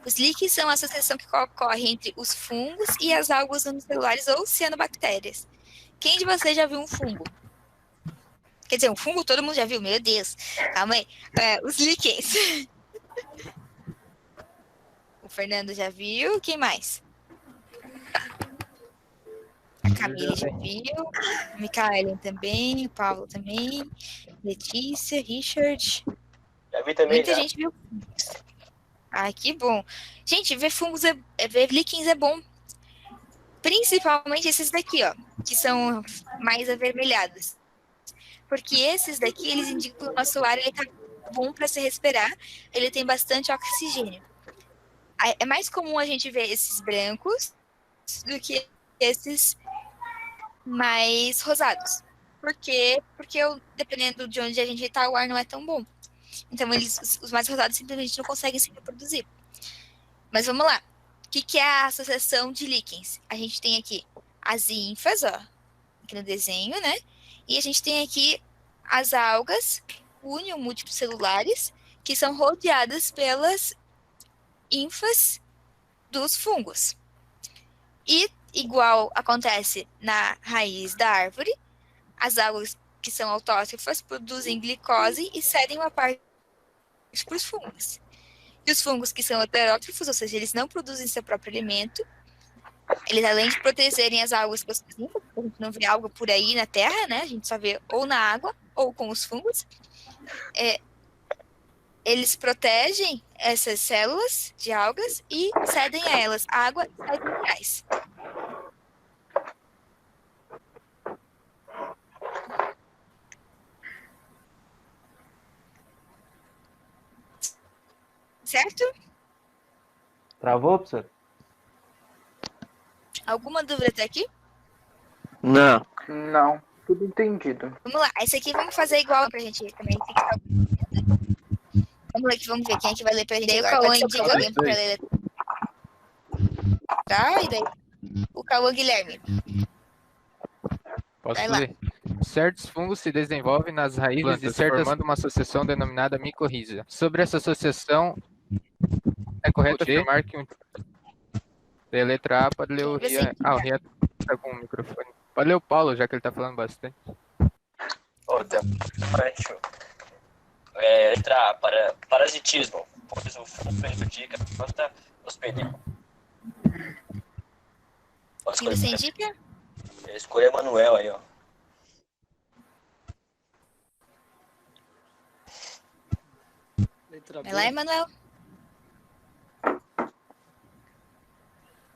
Os líquens são a associação que ocorre entre os fungos e as algas unicelulares ou cianobactérias. Quem de vocês já viu um fungo? Quer dizer, um fungo todo mundo já viu, meu Deus. Calma aí. Os líquens. O Fernando já viu. Quem mais? A Camille já viu. A Micaela também. O Paulo também. Letícia, Richard. Já vi também, Muita já. gente viu. Ai, que bom. Gente, ver fungos, ver líquens é bom. Principalmente esses daqui, ó. Que são mais avermelhados. Porque esses daqui, eles indicam que o nosso ar ele tá bom para se respirar. Ele tem bastante oxigênio. É mais comum a gente ver esses brancos do que esses mais rosados. Por quê? Porque dependendo de onde a gente está, o ar não é tão bom. Então, os mais rosados simplesmente não conseguem se reproduzir. Mas vamos lá. O que é a associação de líquens? A gente tem aqui as ínfas, ó, aqui no desenho, né? E a gente tem aqui as algas múltiplos que são rodeadas pelas ínfas dos fungos. E, igual acontece na raiz da árvore, as algas que são autótrofas produzem glicose e cedem uma parte para os fungos. E os fungos que são heterótrofos, ou seja, eles não produzem seu próprio alimento, eles além de protegerem as algas pelas ínfas, A gente não vê algo por aí na terra, né? A gente só vê ou na água ou com os fungos. Eles protegem essas células de algas e cedem a elas água e sais minerais. Certo? Travou, professor? Alguma dúvida até aqui? Não. Não, tudo entendido. Vamos lá, esse aqui vamos fazer igual pra gente também fixar. Vamos lá, vamos ver quem é que vai ler pra gente. Daí o Cauã indica alguém pra ler. Tá? E daí o Cauã Guilherme. Posso Vai lá. ler? Certos fungos se desenvolvem nas raízes de certas, formando uma associação denominada micorríza. Sobre essa associação, é correto afirmar que da letra A pode ler o Rian. O Rian tá com o microfone. Pode ler o Paulo, já que ele tá falando bastante. Letra A, para parasitismo, pois o fungo prejudica a planta hospedeira. Quem você indica? Escolha Manuel aí, ó. Vai lá, Emanuel.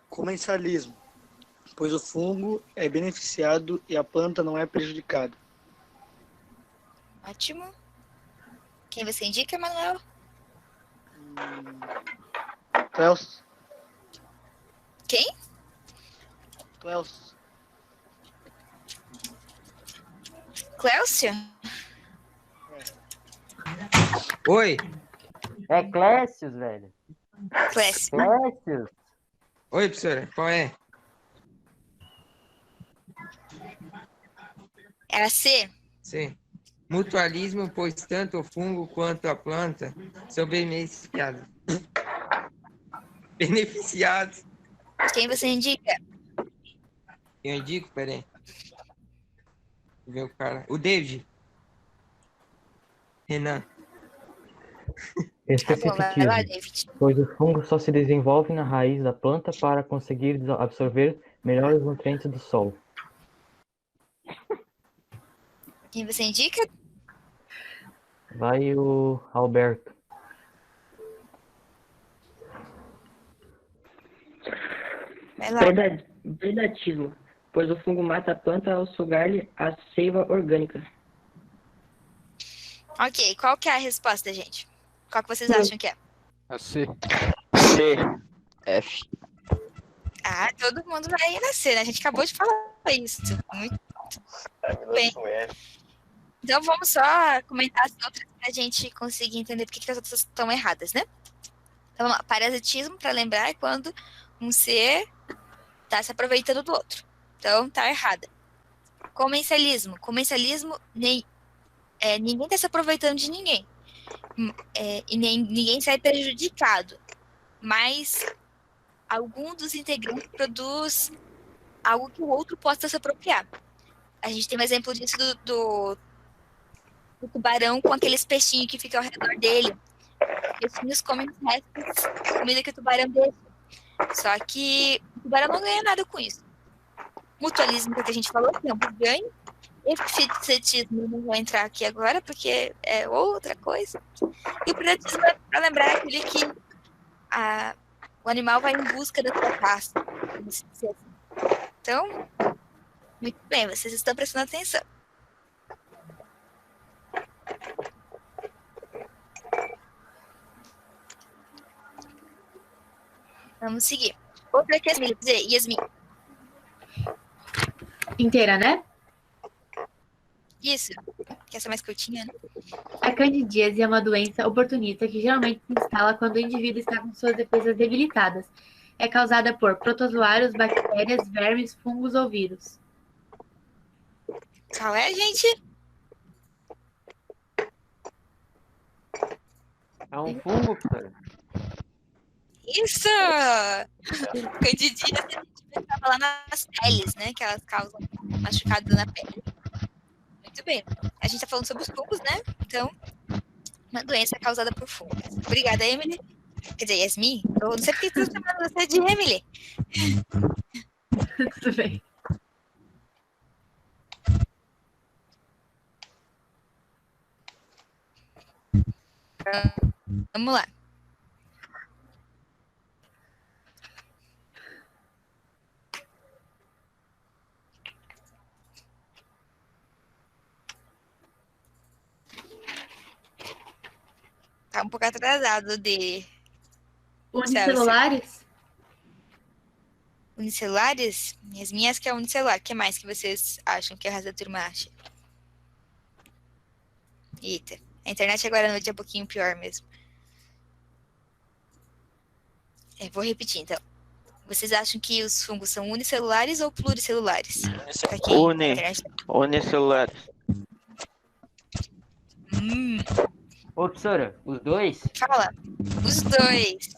Comensalismo, pois o fungo é beneficiado e a planta não é prejudicada. Ótimo. Quem você indica, Emanuel? Cléus. Quem? Cléus. Cléucio? Oi. É Clécius, velho. Clécio. Clécius. Oi, professora. Qual é? Era C? Sim. Mutualismo, pois tanto o fungo quanto a planta são beneficiados. Beneficiados. Quem você indica? Eu indico, peraí. Deixa eu ver o cara. O David. Renan. Tá bom, vai lá, David. Pois o fungo só se desenvolve na raiz da planta para conseguir absorver melhor os nutrientes do solo. Quem você indica? Vai o Alberto. Vai lá. Predatismo, pois o fungo mata a planta ao sugar-lhe a seiva orgânica. Ok, qual que é a resposta, gente? Qual que vocês acham que é? A C. C. F. Ah, todo mundo vai nascer, né? A gente acabou de falar isso. Muito bem. Então vamos só comentar as outras pra gente conseguir entender por que as outras estão erradas, né? Então vamos lá. Parasitismo, para lembrar, é quando um ser tá se aproveitando do outro. Então tá errada. Comensalismo. Comensalismo, ninguém tá se aproveitando de ninguém. E ninguém sai prejudicado. Mas algum dos integrantes produz algo que o outro possa se apropriar. A gente tem um exemplo disso do tubarão com aqueles peixinhos que ficam ao redor dele. Os peixinhos comem os restos de comida que o tubarão deixa. Só que o tubarão não ganha nada com isso. Mutualismo, que a gente falou, que é um ganho. Eficetismo, não vou entrar aqui agora, porque é outra coisa. E o predatismo, para lembrar, é aquele que o animal vai em busca da sua caça. Então, muito bem, vocês estão prestando atenção. Vamos seguir. Outra questão, Yasmin. Inteira, né? Isso. Quer ser mais curtinha, né? A candidíase é uma doença oportunista que geralmente se instala quando o indivíduo está com suas defesas debilitadas. É causada por protozoários, bactérias, vermes, fungos ou vírus. Qual é, gente? É um fungo, cara. Isso! Candidíase, a gente pensava lá nas peles, né? Que elas causam machucado na pele. Muito bem. A gente tá falando sobre os fungos, né? Então, uma doença causada por fungos. Obrigada, Emily. Quer dizer, Yasmin? Eu não sei porque estou chamando você de Emily. Tudo bem. Vamos lá. Tá um pouco atrasado de Unicelulares? Unicelulares? As minhas que é unicelular. O que mais que vocês acham que a resto da turma acha? Eita, a internet agora à noite é um pouquinho pior mesmo. Vou repetir, então. Vocês acham que os fungos são unicelulares ou pluricelulares? Unicelulares. Ô, professora, os dois? Fala. Os dois.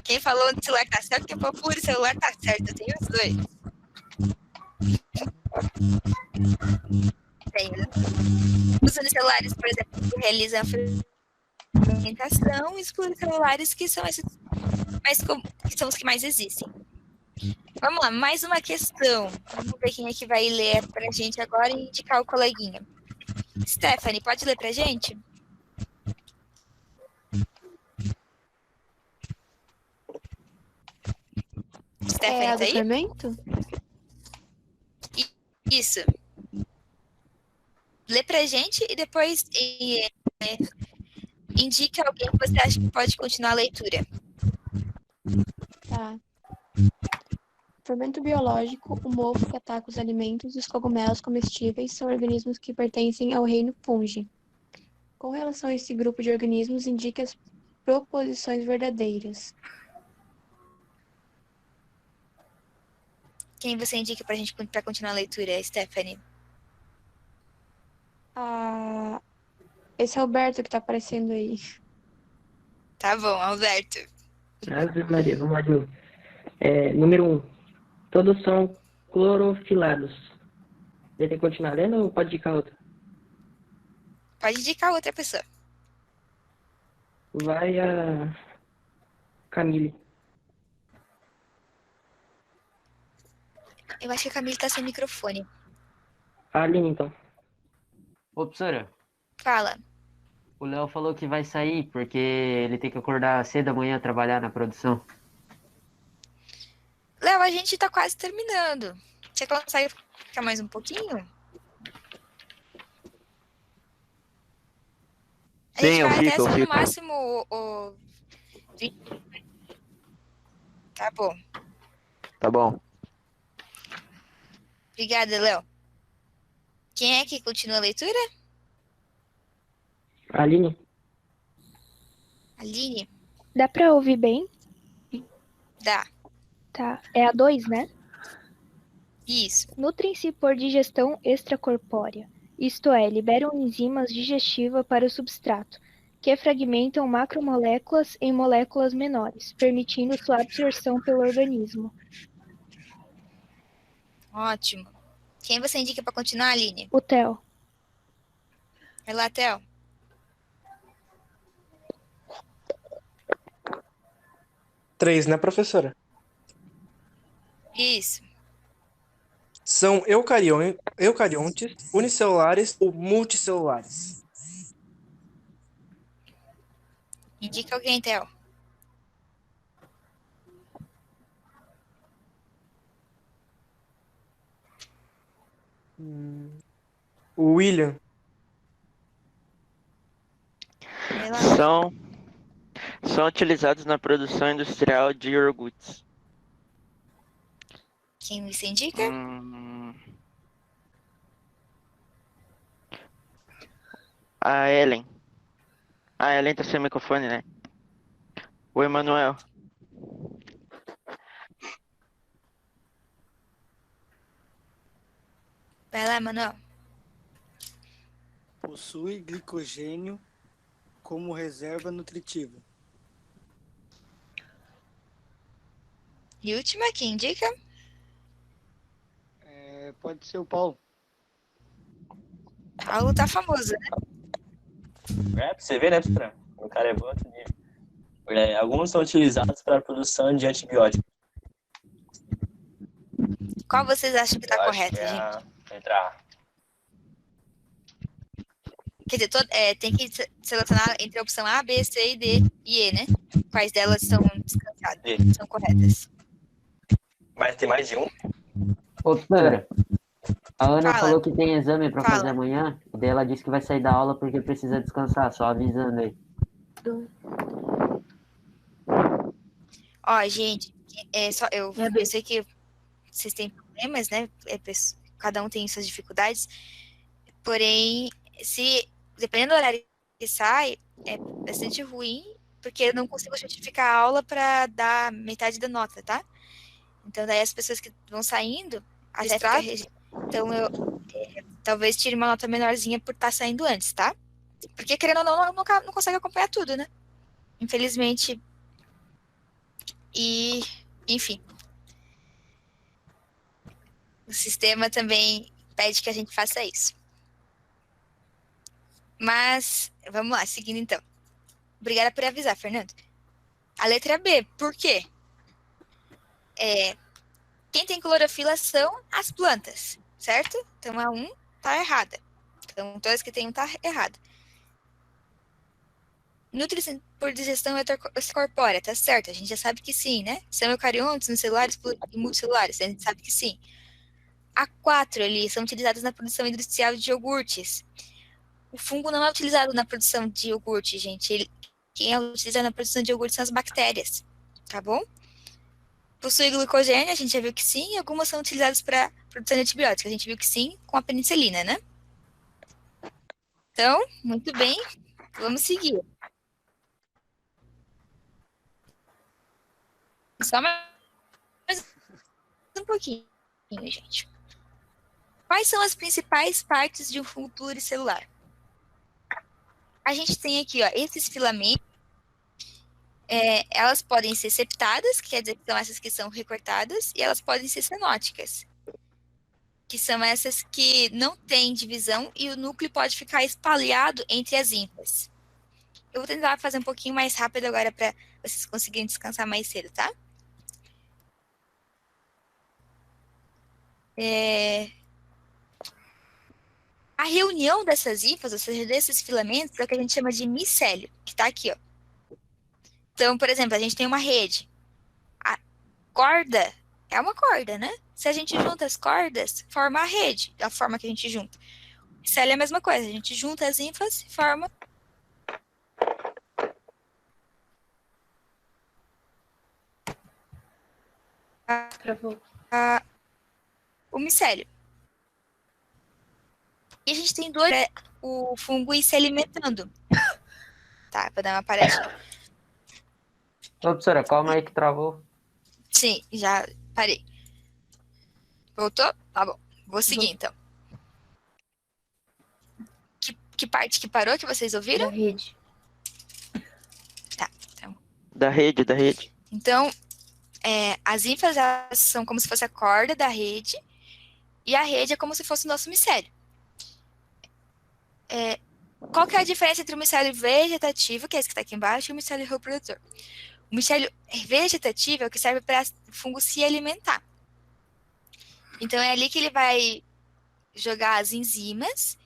Quem falou unicelular tá certo, quem falou pluricelular tá certo. Eu tenho os dois. Os unicelulares, por exemplo, realizam a fermentação, e os pluricelulares que são que são os que mais existem. Vamos lá, mais uma questão. Vamos ver quem é que vai ler pra gente agora e indicar o coleguinha. Stephanie, pode ler pra gente? Stephanie, a tá do aí? fermento? Isso. Lê pra gente e depois indica alguém que você acha que pode continuar a leitura. Tá. Fermento biológico, o mofo que ataca os alimentos e os cogumelos comestíveis são organismos que pertencem ao reino Fungi. Com relação a esse grupo de organismos, indique as proposições verdadeiras. Quem você indica pra gente pra continuar a leitura, Stephanie? Esse Alberto que tá aparecendo aí. Tá bom, Alberto. Ave Maria, vamos lá de novo. Número 1. Todos são clorofilados. Ele tem que continuar lendo ou pode indicar outra? Pode indicar outra pessoa. Vai a Camille. Eu acho que a Camille tá sem microfone. A Aline, então. Ô, professora, Fala. o Léo falou que vai sair porque ele tem que acordar cedo amanhã trabalhar na produção. Léo, a gente tá quase terminando. Você consegue ficar mais um pouquinho? A Sim, gente eu vai fico, até eu no fico. máximo o 20. Tá bom. Tá bom. Obrigada, Léo. Quem é que continua a leitura? Aline. Aline? Dá pra ouvir bem? Dá. Tá. É a 2, né? Isso. Nutrem-se por digestão extracorpórea. Isto é, liberam enzimas digestivas para o substrato, que fragmentam macromoléculas em moléculas menores, permitindo sua absorção pelo organismo. Ótimo. Quem você indica para continuar, Aline? O Theo. Vai lá, Theo. Três, né, professora? Isso. São eucariontes, unicelulares ou multicelulares. Indica alguém, Theo. O William. São utilizados na produção industrial de iogurtes. Quem você indica? A Ellen. A Ellen tá sem microfone, né? O Emanuel. Vai lá, Manuel. Possui glicogênio como reserva nutritiva. E última, quem indica? Pode ser o Paulo. Paulo tá famoso, né? Pra você ver, né, Pistran? O cara é bom outro nível. Alguns são utilizados para a produção de antibióticos. Qual vocês acham que tá Eu acho correto, que é gente? a letra A. Quer dizer, tem que selecionar entre a opção A, B, C, D e E, né? Quais delas são descansadas, são corretas. Mas tem mais de um? Ô, professora, a Ana Fala. falou que tem exame para Fala. fazer amanhã, e daí ela disse que vai sair da aula porque precisa descansar, só avisando aí. Ó, gente, eu sei que vocês têm problemas, né? Cada um tem suas dificuldades. Porém, dependendo do horário que sai, é bastante ruim, porque eu não consigo justificar a aula para dar metade da nota, tá? Então, daí as pessoas que vão saindo, até então eu talvez tire uma nota menorzinha por estar saindo antes, tá? Porque, querendo ou não, não consegue acompanhar tudo, né? Infelizmente. E, enfim. O sistema também pede que a gente faça isso. Mas, vamos lá, seguindo então. Obrigada por avisar, Fernando. A letra B, por quê? Quem tem clorofila são as plantas, certo? Então, a 1 tá errada. Então, todas que tem 1 tá errada. Nutre-se por digestão extracorpórea, tá certo? A gente já sabe que sim, né? São eucariontes, unicelulares e multicelulares, a gente sabe que sim. A 4 ali são utilizadas na produção industrial de iogurtes. O fungo não é utilizado na produção de iogurte, gente. Quem é utilizado na produção de iogurte são as bactérias, tá bom? Possui glicogênio, a gente já viu que sim, e algumas são utilizadas para produção de antibióticos, a gente viu que sim, com a penicilina, né? Então, muito bem, vamos seguir. Só mais um pouquinho, gente. Quais são as principais partes de um fungo pluricelular? A gente tem aqui, ó, esses filamentos. Elas podem ser septadas, que quer dizer que são essas que são recortadas, e elas podem ser cenóticas, que são essas que não têm divisão e o núcleo pode ficar espalhado entre as ínfulas. Eu vou tentar fazer um pouquinho mais rápido agora para vocês conseguirem descansar mais cedo, tá? A reunião dessas ínfulas, ou seja, desses filamentos, é o que a gente chama de micélio, que está aqui, ó. Então, por exemplo, a gente tem uma rede. A corda é uma corda, né? Se a gente junta as cordas, forma a rede, da forma que a gente junta. O micélio é a mesma coisa, a gente junta as ínfulas e forma o micélio. E a gente tem dois, o fungo ir se alimentando. Tá, vou dar uma paradinha. Ô, professora, calma aí que travou. Sim, já parei. Voltou? Tá bom. Vou seguir, então. Que parte que parou, que vocês ouviram? Da rede. Tá. Então, Da rede. Então, as ínfulas elas são como se fosse a corda da rede e a rede é como se fosse o nosso micélio. Qual que é a diferença entre o micélio vegetativo, que é esse que está aqui embaixo, e o micélio reprodutor? O micélio vegetativo é o que serve para o fungo se alimentar. Então, é ali que ele vai jogar as enzimas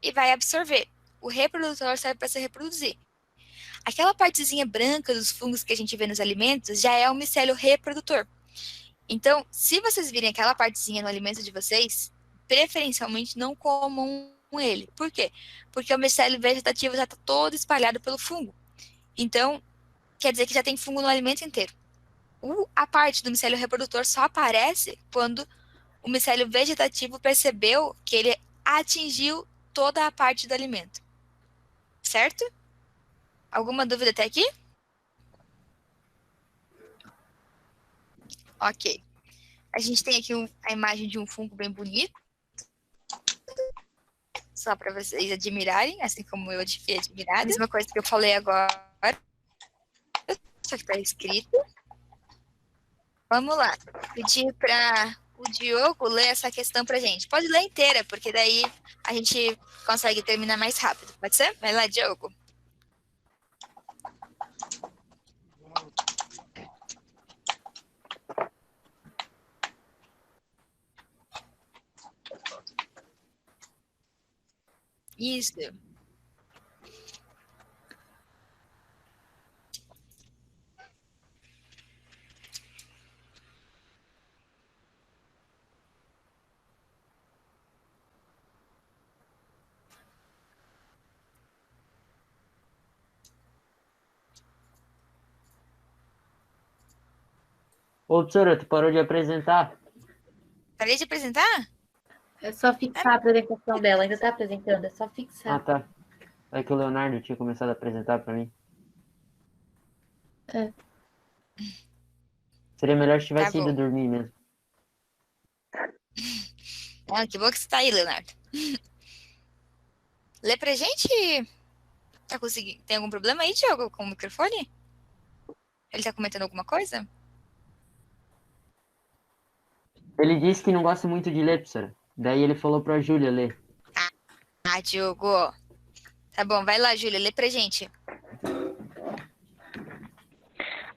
e vai absorver. O reprodutor serve para se reproduzir. Aquela partezinha branca dos fungos que a gente vê nos alimentos já é o micélio reprodutor. Então, se vocês virem aquela partezinha no alimento de vocês, preferencialmente não comam ele. Por quê? Porque o micélio vegetativo já está todo espalhado pelo fungo. Então, quer dizer que já tem fungo no alimento inteiro. A parte do micélio reprodutor só aparece quando o micélio vegetativo percebeu que ele atingiu toda a parte do alimento. Certo? Alguma dúvida até aqui? Ok. A gente tem aqui a imagem de um fungo bem bonito. Só para vocês admirarem, assim como eu fiquei admirada. A mesma coisa que eu falei agora. Só que está escrito. Vamos lá. Pedir para o Diogo ler essa questão para a gente. Pode ler inteira, porque daí a gente consegue terminar mais rápido. Pode ser? Vai lá, Diogo. Isso. Ô, professora, tu parou de apresentar? Parei de apresentar? É só fixar a apresentação dela. Ainda tá apresentando, é só Ah, fixar. tá. É que o Leonardo tinha começado a apresentar pra mim. É. Seria melhor se tivesse Tá bom. ido dormir mesmo. Ah, que bom que você tá aí, Leonardo. Lê pra gente. Tá conseguindo? Tem algum problema aí, Diogo, com o microfone? Ele tá comentando alguma coisa? Ele disse que não gosta muito de ler, professora. Daí ele falou pra Júlia ler. Ah, Diogo. Tá bom, vai lá, Júlia, lê pra gente.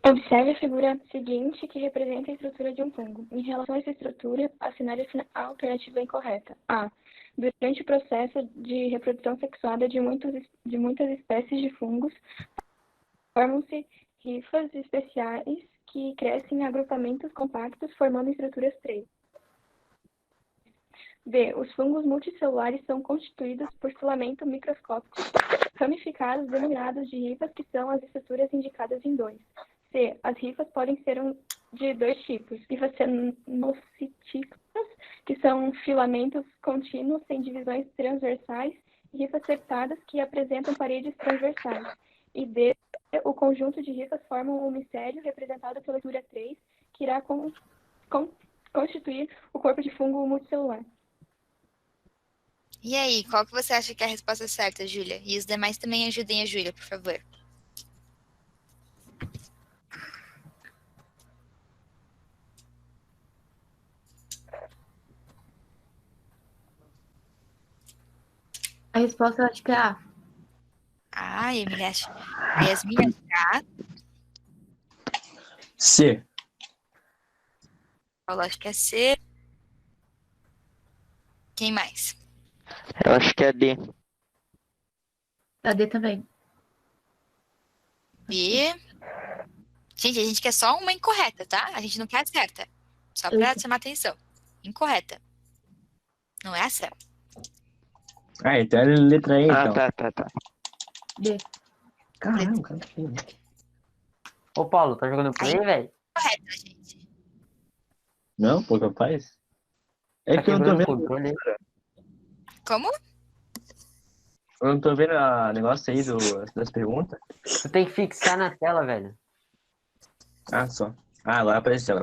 Observe a figura seguinte que representa a estrutura de um fungo. Em relação a essa estrutura, assinale a alternativa incorreta. A. Durante o processo de reprodução sexuada de muitas espécies de fungos, formam-se rifas especiais que crescem em agrupamentos compactos, formando estruturas 3. B. Os fungos multicelulares são constituídos por filamento microscópico ramificados, denominados de rifas, que são as estruturas indicadas em 2. C. As rifas podem ser de 2 tipos. Rifas cenocitíclicas, que são filamentos contínuos sem divisões transversais, e rifas septadas, que apresentam paredes transversais. E D. O conjunto de rifas formam um micélio, representado pela estrutura 3, que irá constituir o corpo de fungo multicelular. E aí, qual que você acha que é a resposta certa, Júlia? E os demais também ajudem a Júlia, por favor. A resposta eu acho que é A. Ah, Emily acha. Yasmin acha A. C. Paulo acho que é C. Quem mais? Eu acho que é D. A D também. B. Gente, a gente quer só uma incorreta, tá? A gente não quer a certa. Só pra chamar atenção. Incorreta. Não é a certa. Ah, então é letra E, então. Tá. D. Caramba, cara. Ô, Paulo, tá jogando play, velho? Correta, gente. Não, pô, capaz. É Tá que eu não tô quebrando o vendo. controle. Como? Eu não tô vendo o negócio aí das perguntas. Tu tem que fixar na tela, velho. Ah, só. Ah, agora apareceu.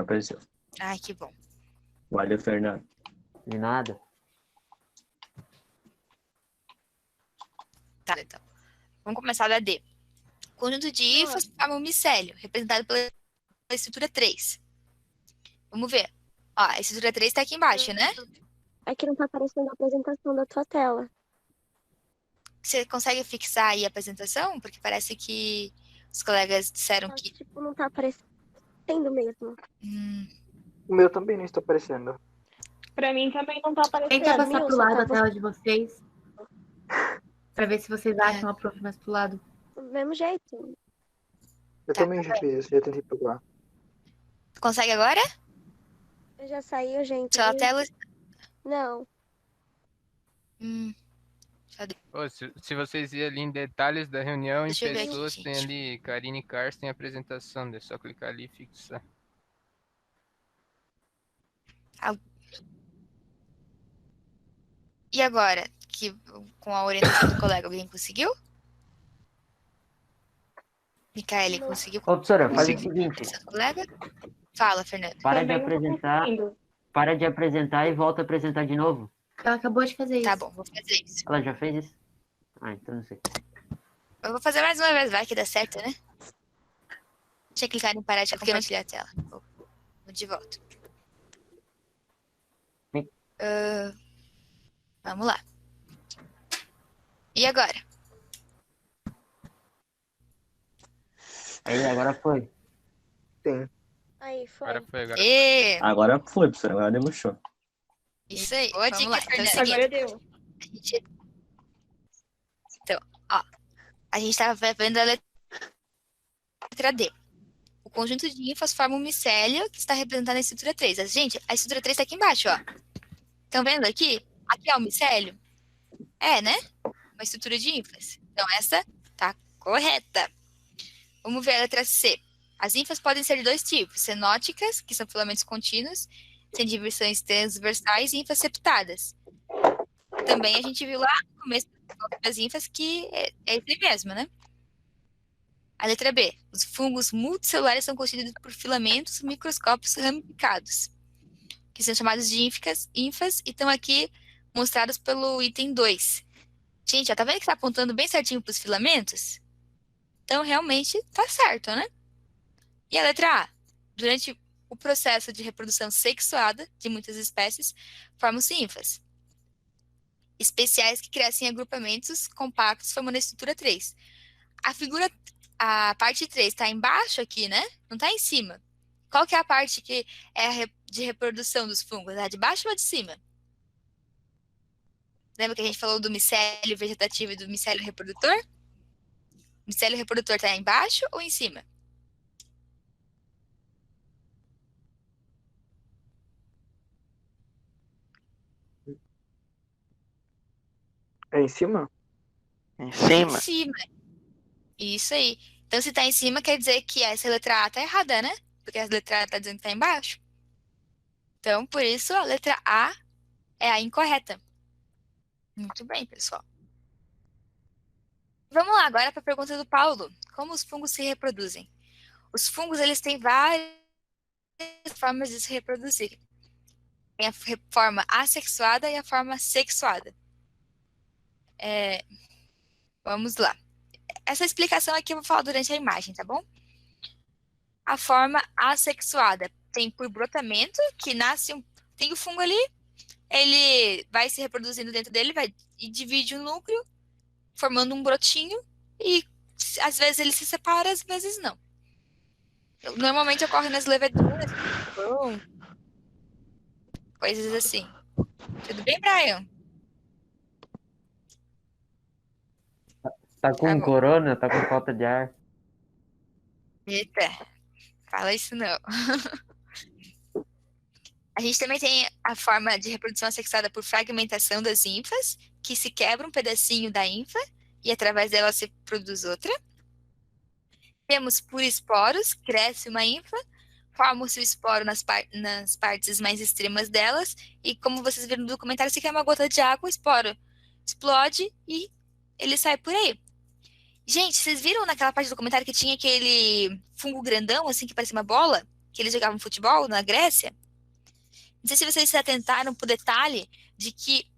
Ai, que bom. Valeu, Fernando. De nada. Tá, então. Vamos começar da D. Conjunto de hifas forma um micélio, representado pela estrutura 3. Vamos ver. Ó, a estrutura 3 tá aqui embaixo, né? É que não tá aparecendo a apresentação da tua tela. Você consegue fixar aí a apresentação? Porque parece que os colegas disseram que... Tipo, não tá aparecendo mesmo. O meu também não está aparecendo. Pra mim também não tá aparecendo. Tenta passar pro lado a tá tela de vocês. Pra ver se vocês acham a prof mais pro lado. Do mesmo jeito. Eu também já fiz, já tentei procurar. Consegue agora? Eu já saiu, gente. Só a tela... Não. Ô, se vocês irem ali em detalhes da reunião, Deixa eu em ver aqui, pessoas, tem gente. ali Karine e Carsten apresentação. É só clicar ali e fixar. E agora? Que, com a orientação do colega, alguém conseguiu? Micaele, conseguiu? Ô, professora, faz o Conseguiu. seguinte. Do colega? Fala, Fernando. Para de apresentar e volta a apresentar de novo. Ela acabou de fazer isso. Tá bom, vou fazer isso. Ela já fez isso? Ah, então não sei. Eu vou fazer mais uma vez, vai que dá certo, né? Deixa eu clicar em parar de compartilhar a tela. Vou de volta. Vamos lá. E agora? Aí, agora foi. Sim. Aí, foi. Agora foi, agora. Agora foi, professor. Agora demonstrou. Isso aí. Vamos lá. Então, é o Agora seguinte. deu. Então, ó. A gente estava vendo a letra D. O conjunto de hifas forma um micélio que está representado na estrutura 3. Gente, a estrutura 3 está aqui embaixo, ó. Estão vendo aqui? Aqui é o micélio? É, né? Uma estrutura de hifas. Então, essa tá correta. Vamos ver a letra C. As ínfas podem ser de dois tipos, cenóticas, que são filamentos contínuos, sem divisões transversais, e ínfas septadas. Também a gente viu lá no começo das ínfas que é isso mesmo, né? A letra B. Os fungos multicelulares são constituídos por filamentos microscópicos ramificados, que são chamados de ínfas, e estão aqui mostrados pelo item 2. Gente, ó, tá vendo que tá apontando bem certinho para os filamentos? Então, realmente, tá certo, né? E a letra A. Durante o processo de reprodução sexuada de muitas espécies, formam-se ínfas especiais que crescem em agrupamentos compactos, formando a estrutura 3. A parte 3 está embaixo aqui, né? Não está em cima. Qual que é a parte que é de reprodução dos fungos? A de baixo ou a de cima? Lembra que a gente falou do micélio vegetativo e do micélio reprodutor? O micélio reprodutor está embaixo ou em cima? É em cima? Em Em cima? cima. Isso aí. Então, se tá em cima, quer dizer que essa letra A tá errada, né? Porque a letra A tá dizendo que tá embaixo. Então, por isso, a letra A é a incorreta. Muito bem, pessoal. Vamos lá, agora para a pergunta do Paulo. Como os fungos se reproduzem? Os fungos, eles têm várias formas de se reproduzir. Tem a forma assexuada e a forma sexuada. Vamos lá. Essa explicação aqui eu vou falar durante a imagem, tá bom? A forma assexuada tem por brotamento, que nasce tem o fungo ali, ele vai se reproduzindo dentro dele, e divide o núcleo, formando um brotinho, e às vezes ele se separa, às vezes não. Normalmente ocorre nas leveduras, coisas assim. Tudo bem, Brian? Tá com corona, tá com falta de ar. Eita, fala isso não. A gente também tem a forma de reprodução assexuada por fragmentação das ínfas, que se quebra um pedacinho da ínfa e através dela se produz outra. Temos por esporos, cresce uma ínfa, forma-se o esporo nas partes mais extremas delas, e como vocês viram no documentário, se quer uma gota de água, o esporo explode e ele sai por aí. Gente, vocês viram naquela parte do documentário que tinha aquele fungo grandão, assim, que parecia uma bola, que eles jogavam futebol na Grécia? Não sei se vocês se atentaram pro detalhe de que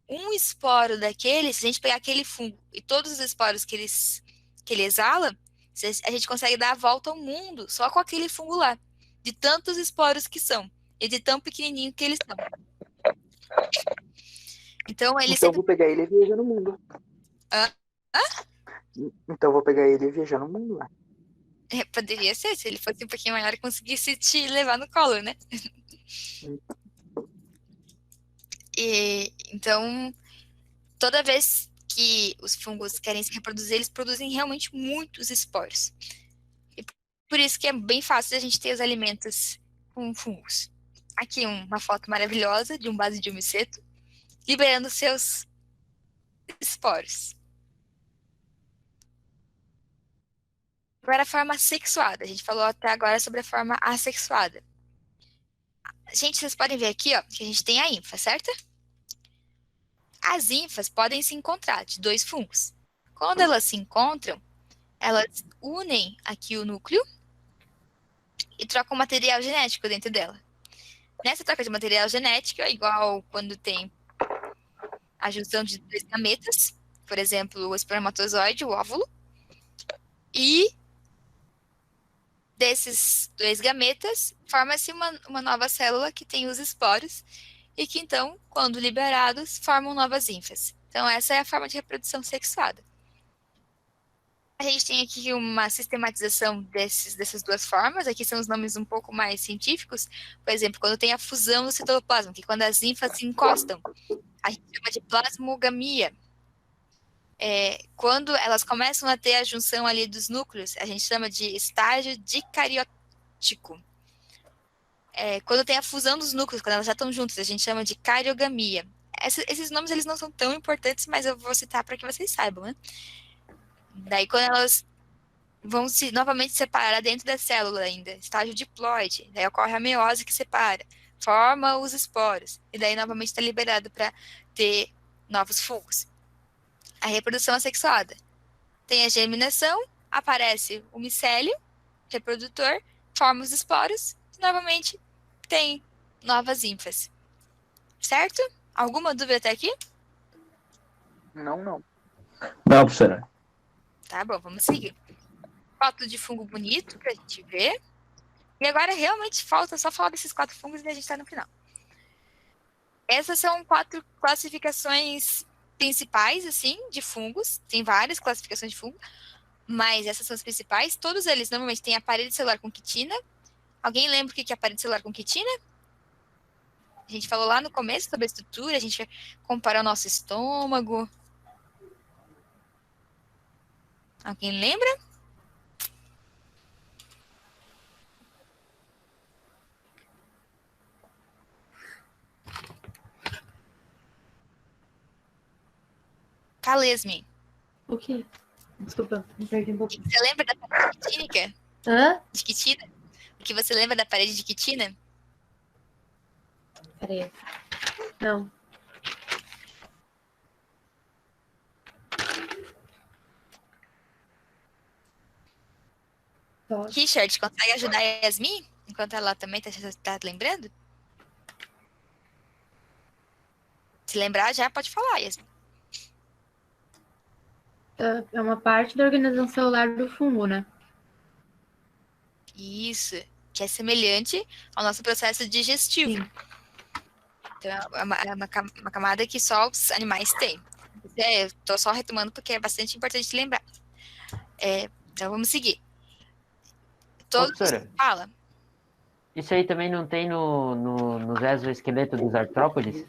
um esporo daquele, se a gente pegar aquele fungo e todos os esporos que ele exala, a gente consegue dar a volta ao mundo só com aquele fungo lá, de tantos esporos que são, e de tão pequenininho que eles são. Então, eu vou pegar ele e viajar no mundo. Então eu vou pegar ele e viajar no mundo lá. Poderia ser, se ele fosse um pouquinho maior e conseguisse te levar no colo, né? Então, toda vez que os fungos querem se reproduzir, eles produzem realmente muitos esporos. E por isso que é bem fácil a gente ter os alimentos com fungos. Aqui uma foto maravilhosa de um basidium miceto liberando seus esporos. Agora a forma sexuada. A gente falou até agora sobre a forma assexuada. Gente, vocês podem ver aqui, ó, que a gente tem a ínfa, certo? As ínfas podem se encontrar de dois fungos. Quando elas se encontram, elas unem aqui o núcleo e trocam material genético dentro dela. Nessa troca de material genético, é igual quando tem a junção de dois gametas, por exemplo, o espermatozoide, o óvulo, e desses dois gametas, forma-se uma nova célula que tem os esporos e que, então, quando liberados, formam novas ínfas. Então, essa é a forma de reprodução sexuada. A gente tem aqui uma sistematização dessas duas formas. Aqui são os nomes um pouco mais científicos. Por exemplo, quando tem a fusão do citoplasma, que é quando as ínfas se encostam, a gente chama de plasmogamia. Quando elas começam a ter a junção ali dos núcleos, a gente chama de estágio dicariótico. Quando tem a fusão dos núcleos, quando elas já estão juntas, a gente chama de cariogamia. Esses nomes eles não são tão importantes, mas eu vou citar para que vocês saibam, né? Daí, quando elas vão se novamente separar dentro da célula ainda, estágio diploide. Daí ocorre a meiose que separa, forma os esporos, e daí novamente está liberado para ter novos fungos. A reprodução assexuada. Tem a germinação, aparece o micélio, reprodutor, forma os esporos, e novamente tem novas ínfas. Certo? Alguma dúvida até aqui? Não. Não, professora. Tá bom, vamos seguir. Foto de fungo bonito pra gente ver. E agora realmente falta só falar desses 4 fungos e a gente tá no final. Essas são 4 classificações principais, assim, de fungos. Tem várias classificações de fungo, mas essas são as principais. Todos eles normalmente têm a parede celular com quitina. Alguém lembra o que é a parede celular com quitina? A gente falou lá no começo sobre a estrutura, a gente vai comparar o nosso estômago. Alguém lembra? Calesme. O quê? Desculpa, me perdi um pouco. Você lembra da parede quitínica? Hã? De quitina? O que você lembra da parede de quitina? Peraí. Não. Richard, consegue ajudar a Yasmin? Enquanto ela também tá lembrando? Se lembrar, já pode falar, Yasmin. É uma parte da organização celular do fungo, né? Isso, que é semelhante ao nosso processo digestivo. Sim. Então, é uma camada que só os animais têm. Eu tô só retomando porque é bastante importante lembrar. Então, vamos seguir. Professora, Fala. isso aí também não tem nos exoesqueletos dos artrópodes?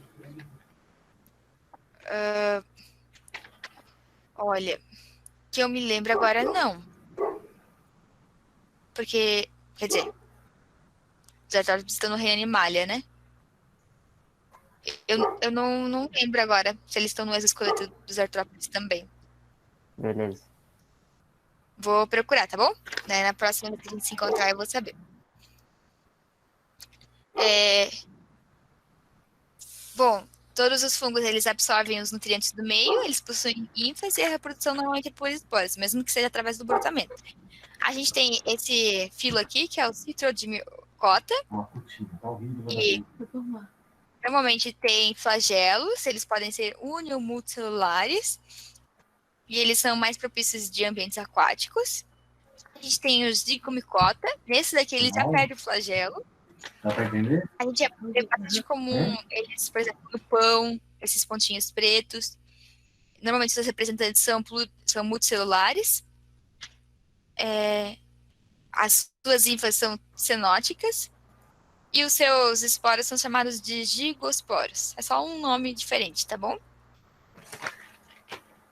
Olha, que eu me lembro agora, não. Porque, quer dizer, os artrópodes estão no reino Animalia, né? Eu não lembro agora se eles estão no exoesqueleto dos artrópodes também. Beleza. Vou procurar, tá bom? Na próxima vez que a gente se encontrar, eu vou saber. Bom, todos os fungos, eles absorvem os nutrientes do meio, eles possuem ínfase e a reprodução normalmente é por esporos, mesmo que seja através do brotamento. A gente tem esse filo aqui, que é o Citrodimicota, e normalmente tem flagelos, eles podem ser uni ou multicelulares, e eles são mais propícios de ambientes aquáticos. A gente tem os Dicomicota, nesse daqui ele já perde o flagelo. Dá pra entender? A gente é bastante comum eles, por exemplo, no pão, esses pontinhos pretos. Normalmente os representantes são multicelulares. As suas ínfas são cenóticas. E os seus esporos são chamados de gigosporos. É só um nome diferente, tá bom?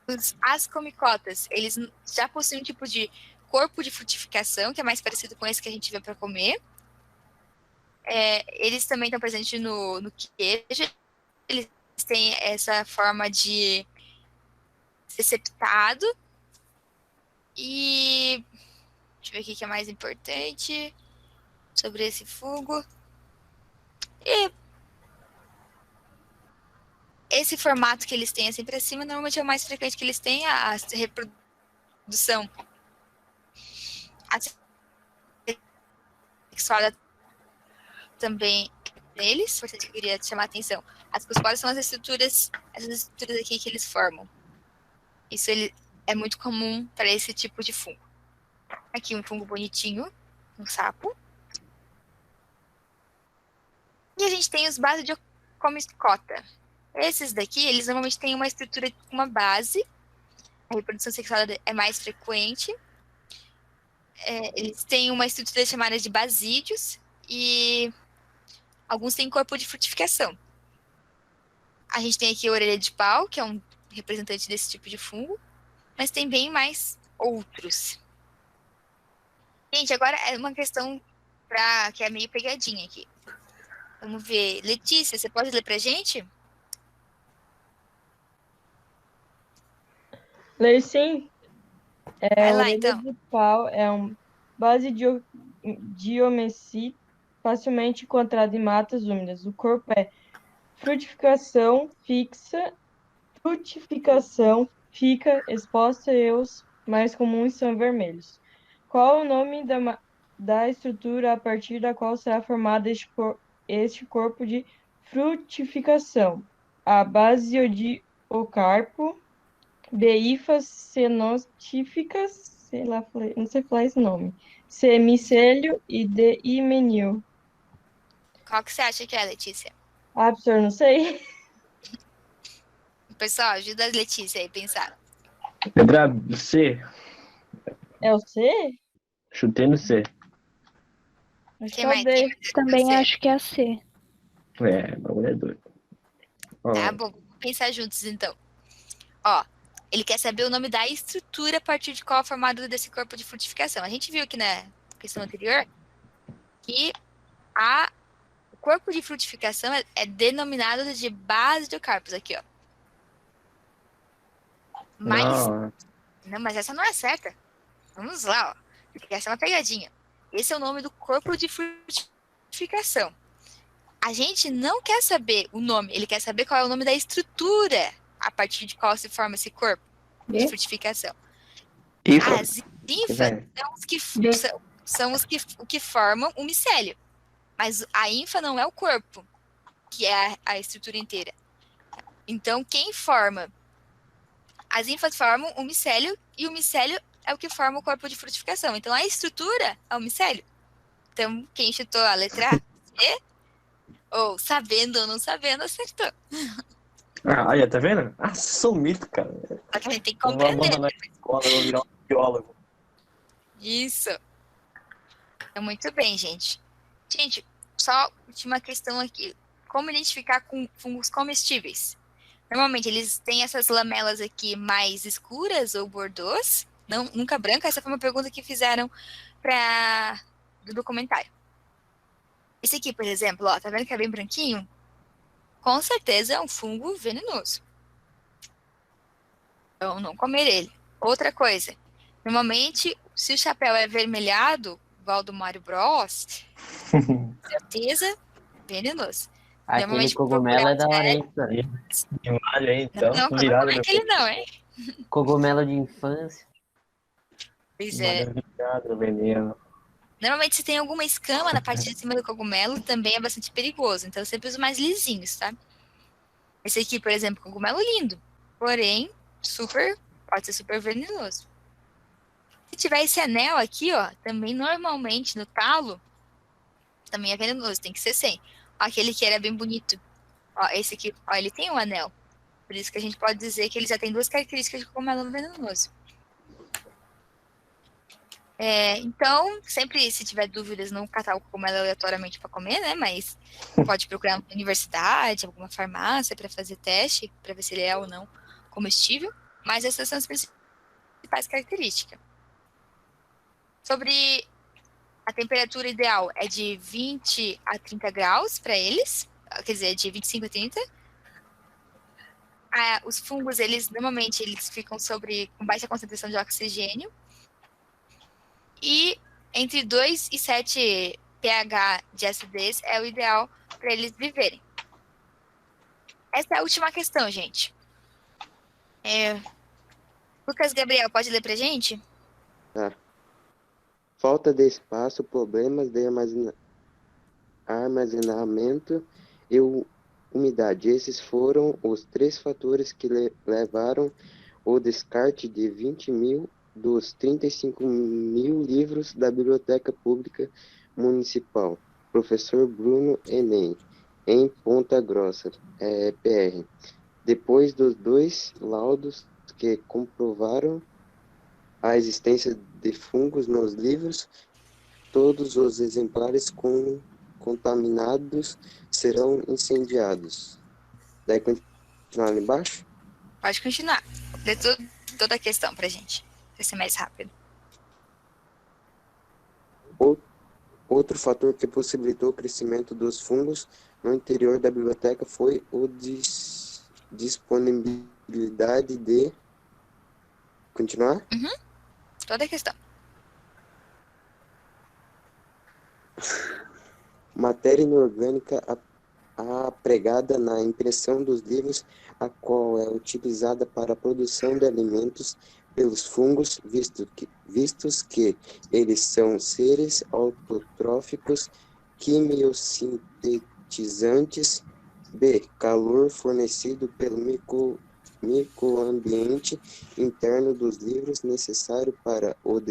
Os ascomicotas, eles já possuem um tipo de corpo de frutificação, que é mais parecido com esse que a gente vê para comer. Eles também estão presentes no queijo. Eles têm essa forma de ser septado. E deixa eu ver o que é mais importante sobre esse fungo. E esse formato que eles têm assim para cima, normalmente é o mais frequente que eles têm, a reprodução sexuada também neles. Importante que eu queria te chamar a atenção. As cuspóides são essas estruturas aqui que eles formam. Isso é muito comum para esse tipo de fungo. Aqui um fungo bonitinho, um sapo. E a gente tem os Basidiocomicota. Esses daqui, eles normalmente têm uma estrutura com uma base. A reprodução sexual é mais frequente. Eles têm uma estrutura chamada de basídeos e alguns têm corpo de frutificação. A gente tem aqui a orelha de pau, que é um representante desse tipo de fungo, mas tem bem mais outros. Gente, agora é uma questão que é meio pegadinha aqui. Vamos ver. Letícia, você pode ler pra gente? Ler sim. Vai lá, orelha então. de pau é uma base diomeci facilmente encontrada em matas úmidas. O corpo é frutificação fica exposta e os mais comuns são vermelhos. Qual o nome da estrutura a partir da qual será formado este corpo de frutificação? A basidiocarpo, B. hifas cenotíficas, sei lá, não sei falar esse nome, C. micélio e D. himenil. Qual que você acha que é, Letícia? Ah, professor, não sei. Pessoal, ajuda a Letícia aí a pensar. Letra C. É o C? Chutei no C. Acho que Quem é mais? o D. Também acho que é a C. É, bagulho é doido. Ó, Tá bom, vamos pensar juntos então. Ó, ele quer saber o nome da estrutura a partir de qual é o formato desse corpo de frutificação. A gente viu aqui na questão anterior que o corpo de frutificação é denominado de basidiocarpos aqui, ó. Mas, não, mas essa não é certa. Vamos lá, ó. Porque essa é uma pegadinha. Esse é o nome do corpo de frutificação. A gente não quer saber o nome, ele quer saber qual é o nome da estrutura a partir de qual se forma esse corpo de frutificação. As ínfas são os que formam o micélio. Mas a ínfa não é o corpo, que é a estrutura inteira. Então, quem forma? As ínfas formam o micélio e o micélio é o que forma o corpo de frutificação. Então, a estrutura é o micélio. Então, quem chutou a letra A, C, ou sabendo ou não sabendo, acertou. Aí, tá vendo? Ah, sou mito, cara. Só que a gente tem que Eu vou compreender. abandonar a escola, eu vou virar um biólogo. Isso. Então, muito bem, gente. Gente, só última questão aqui. Como identificar com fungos comestíveis? Normalmente, eles têm essas lamelas aqui mais escuras ou bordôs, nunca branca. Essa foi uma pergunta que fizeram do documentário. Esse aqui, por exemplo, ó, tá vendo que é bem branquinho? Com certeza é um fungo venenoso. Então, não comer ele. Outra coisa, normalmente, se o chapéu é avermelhado, igual do Mario Bros, certeza, venenoso. Aquele cogumelo é da hora, hein, cara? Então, Não, não é aquele não, hein? Cogumelo de infância. Pois é. Veneno. Normalmente, se tem alguma escama na parte de cima do cogumelo, também é bastante perigoso. Então, eu sempre uso mais lisinhos, tá? Esse aqui, por exemplo, cogumelo lindo. Porém, pode ser super venenoso. Se tiver esse anel aqui, ó, também normalmente no talo, também é venenoso, tem que ser sem. Ó, aquele que era bem bonito. Ó, esse aqui, ó, ele tem um anel. Por isso que a gente pode dizer que ele já tem duas características de cogumelo venenoso. Então, sempre se tiver dúvidas, não catar o cogumelo aleatoriamente para comer, né? Mas pode procurar uma universidade, alguma farmácia para fazer teste, para ver se ele é ou não comestível. Mas essas são as principais características. Sobre a temperatura ideal, é de 20 a 30 graus para eles, quer dizer, de 25 a 30. Os fungos, normalmente, eles ficam com baixa concentração de oxigênio. E entre 2 e 7 pH de acidez é o ideal para eles viverem. Essa é a última questão, gente. Lucas Gabriel, pode ler pra gente? Tá. Falta de espaço, problemas de armazenamento e umidade. Esses foram os 3 fatores que levaram ao descarte de 20.000 dos 35.000 livros da Biblioteca Pública Municipal. Professor Bruno Enem, em Ponta Grossa, PR. Depois dos 2 laudos que comprovaram a existência de fungos nos livros, todos os exemplares contaminados serão incendiados. Daí continuar ali embaixo? Pode continuar. Lê toda a questão pra gente. Vai ser mais rápido. Outro fator que possibilitou o crescimento dos fungos no interior da biblioteca foi a disponibilidade de... Continuar? toda a questão. Matéria inorgânica empregada na impressão dos livros, a qual é utilizada para a produção de alimentos pelos fungos, vistos que eles são seres autotróficos, quimiosintetizantes. B. Calor fornecido pelo microambiente interno dos livros necessário para o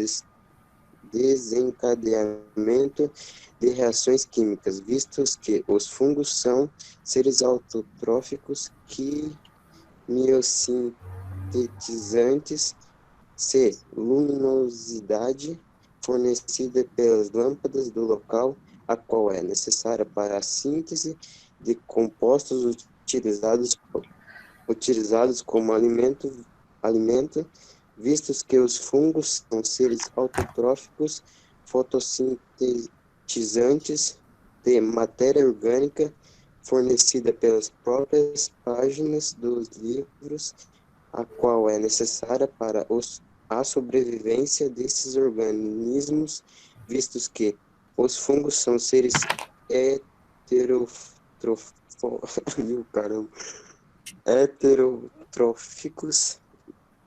desencadeamento de reações químicas, vistos que os fungos são seres autotróficos quimiosintetizantes. C. Luminosidade fornecida pelas lâmpadas do local, a qual é necessária para a síntese de compostos utilizados como alimento, vistos que os fungos são seres autotróficos fotossintetizantes de matéria orgânica fornecida pelas próprias páginas dos livros, a qual é necessária para a sobrevivência desses organismos, vistos que os fungos são seres heterotróficos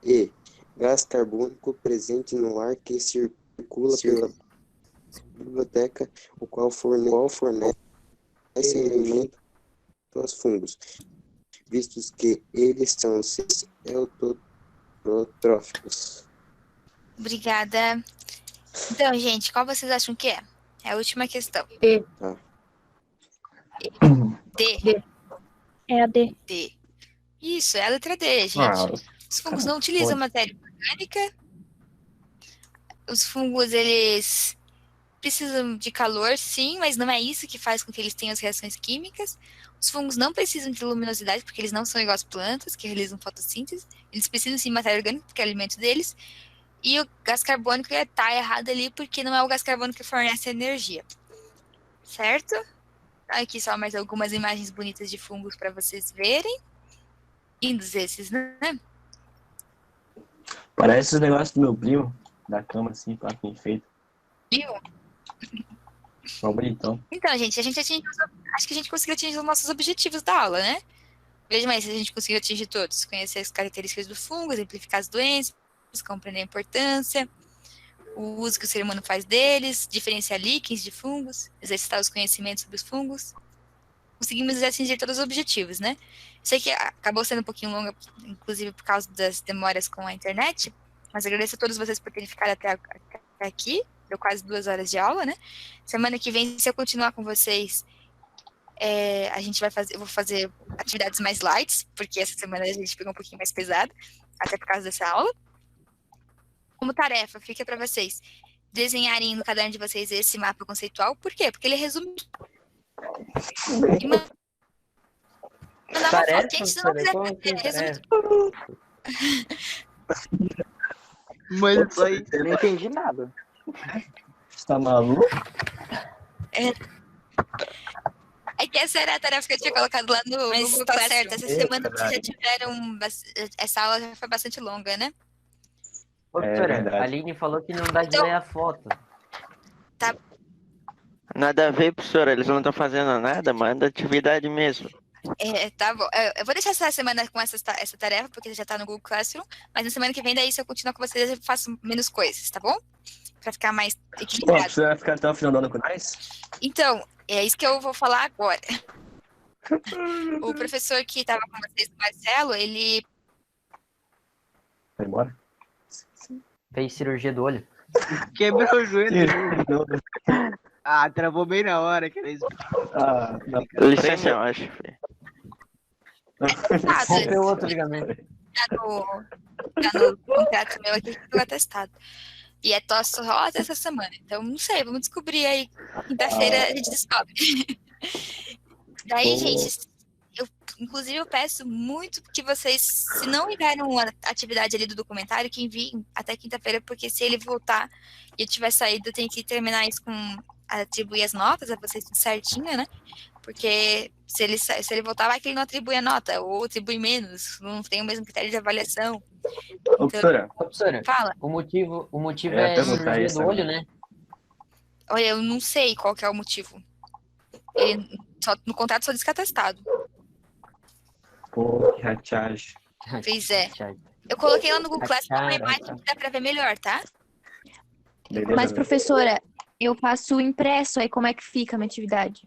e gás carbônico presente no ar que circula pela biblioteca, o qual fornece alimento aos fungos, vistos que eles são seres heterotróficos. Obrigada. Então, gente, qual vocês acham que é? É a última questão. D. D. É a D. D. Isso, é a letra D, gente. Os fungos não utilizam matéria orgânica. Os fungos, eles precisam de calor, sim, mas não é isso que faz com que eles tenham as reações químicas. Os fungos não precisam de luminosidade, porque eles não são igual às plantas, que realizam fotossíntese. Eles precisam, sim, de matéria orgânica, porque é o alimento deles. E o gás carbônico está errado ali, porque não é o gás carbônico que fornece energia. Certo? Aqui só mais algumas imagens bonitas de fungos para vocês verem. Lindos esses, né? Parece os negócios do meu primo, da cama, assim, pra quem feito. Viu? Só bonitão. Então, gente, acho que a gente conseguiu atingir os nossos objetivos da aula, né? Veja mais se a gente conseguiu atingir todos. Conhecer as características do fungo, exemplificar as doenças, compreender a importância, o uso que o ser humano faz deles, diferenciar líquens de fungos, exercitar os conhecimentos sobre os fungos. Conseguimos atingir todos os objetivos, né? Sei que acabou sendo um pouquinho longa, inclusive por causa das demoras com a internet, mas agradeço a todos vocês por terem ficado até aqui. Deu quase 2 horas de aula, né? Semana que vem, se eu continuar com vocês, eu vou fazer atividades mais light, porque essa semana a gente pegou um pouquinho mais pesado, até por causa dessa aula. Como tarefa, fica para vocês desenharem no caderno de vocês esse mapa conceitual. Por quê? Porque ele resume. E mandar uma foto. Gente, se não quiser fazer, resume tudo. Mas isso aí, eu não entendi nada. Você tá maluco? É que essa era a tarefa que eu tinha colocado lá no Google Classroom. Certo, essa semana vocês já tiveram. Essa aula já foi bastante longa, né? Ô, professora, a Aline falou que não dá de ler a foto. Tá. Nada a ver, professora. Eles não estão fazendo nada, manda atividade mesmo. Tá bom. Eu vou deixar essa semana com essa tarefa, porque já tá no Google Classroom, mas na semana que vem, daí, se eu continuar com vocês, eu faço menos coisas, tá bom? Pra ficar mais equilibrado. Você vai ficar até o final do ano com nós? Então, é isso que eu vou falar agora. O professor que tava com vocês, o Marcelo, ele... Vai embora? Fez cirurgia do olho. Quebrou o joelho. Travou bem na hora. Licença, eu acho. Rompeu outro ligamento. Tá no contrato meu aqui que foi atestado. E é tosse rosa essa semana. Então, não sei, vamos descobrir aí. Quinta-feira a gente descobre. Daí, gente, inclusive eu peço muito que vocês, se não enviaram uma atividade ali do documentário, que enviem até quinta-feira, porque se ele voltar e eu tiver saído, eu tenho que terminar isso com atribuir as notas a vocês tudo certinho, né? Porque se ele voltar, vai que ele não atribui a nota, ou atribui menos, não tem o mesmo critério de avaliação. Ô, professora. Ô, professora, Fala. o motivo Eu ia é perguntar cirurgia isso do olho, agora. né? Olha, eu não sei qual que é o motivo. Ele no contrato só diz que é atestado. Pô, que rachagem. Pois é. Eu coloquei lá no Google Classroom uma Caraca. imagem que dá pra ver melhor, tá? Mas, professora, eu faço impresso, aí como é que fica a minha atividade?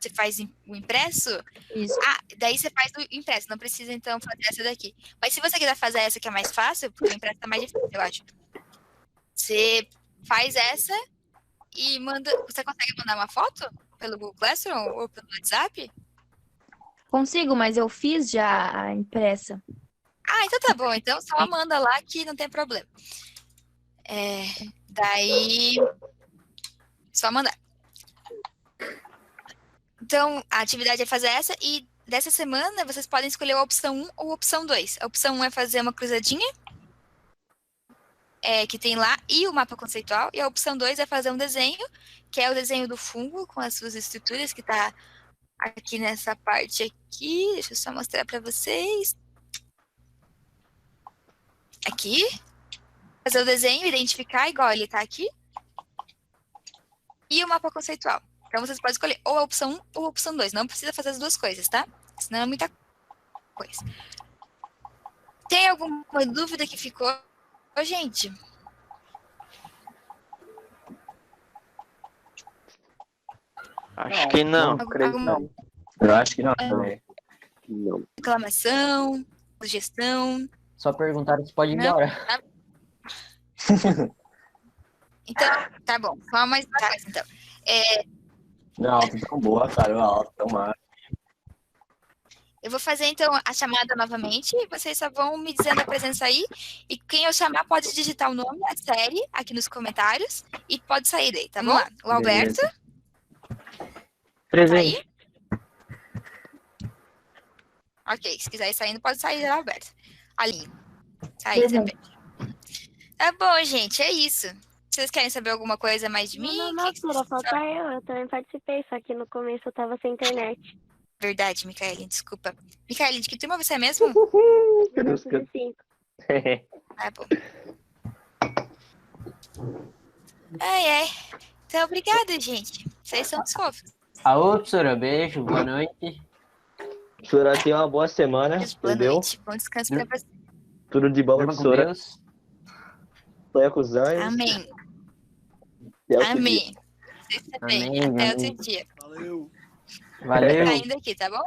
Você faz o impresso? Isso. Ah, daí você faz o impresso. Não precisa, então, fazer essa daqui. Mas se você quiser fazer essa que é mais fácil, porque o impresso é mais difícil, eu acho. Você faz essa e manda... Você consegue mandar uma foto pelo Google Classroom ou pelo WhatsApp? Consigo, mas eu fiz já a impressa. Ah, então tá bom. Então só manda lá que não tem problema. Daí... Só mandar. Então, a atividade é fazer essa e dessa semana vocês podem escolher a opção 1 ou a opção 2. A opção 1 é fazer uma cruzadinha, que tem lá, e o mapa conceitual. E a opção 2 é fazer um desenho, que é o desenho do fungo com as suas estruturas, que tá aqui nessa parte aqui. Deixa eu só mostrar para vocês. Aqui. Fazer o desenho, identificar igual ele tá aqui. E o mapa conceitual. Então, vocês podem escolher ou a opção 1 ou a opção 2. Não precisa fazer as duas coisas, tá? Senão é muita coisa. Tem alguma dúvida que ficou? Ô, gente. Acho que não. Não. Eu acho que não também. Não. Reclamação, sugestão. Só perguntaram se pode ir Não? embora. Tá. Então, tá bom. Só mais uma coisa, então. Não, tão boa, cara. A aula tão massa. Eu vou fazer, então, a chamada novamente. E vocês só vão me dizendo a presença aí. E quem eu chamar pode digitar o nome da série aqui nos comentários. E pode sair daí, tá bom? O Alberto. Presente. Ok, se quiser ir saindo, pode sair, Alberto. Aline. Sair também. Tá bom, gente, é isso. Vocês querem saber alguma coisa mais de mim? Não, professora, falta eu também participei, só que no começo eu tava sem internet. Verdade, Micaeline, desculpa. Micaeline, de que turma você é mesmo? Eu sou de 5. Tá bom. Ai. Então, obrigada, gente. Vocês são os fofos. Aô, professora, beijo, boa noite. Professora, tenha uma boa semana, Boa entendeu? noite. Bom descanso pra você. Tudo de bom, Durma com professora. Deus. Sonha com os anjos. Amém. Até outro Amém. dia. Vocês também. Amém, Até amém. outro dia. Valeu. Valeu. Saindo aqui, tá bom?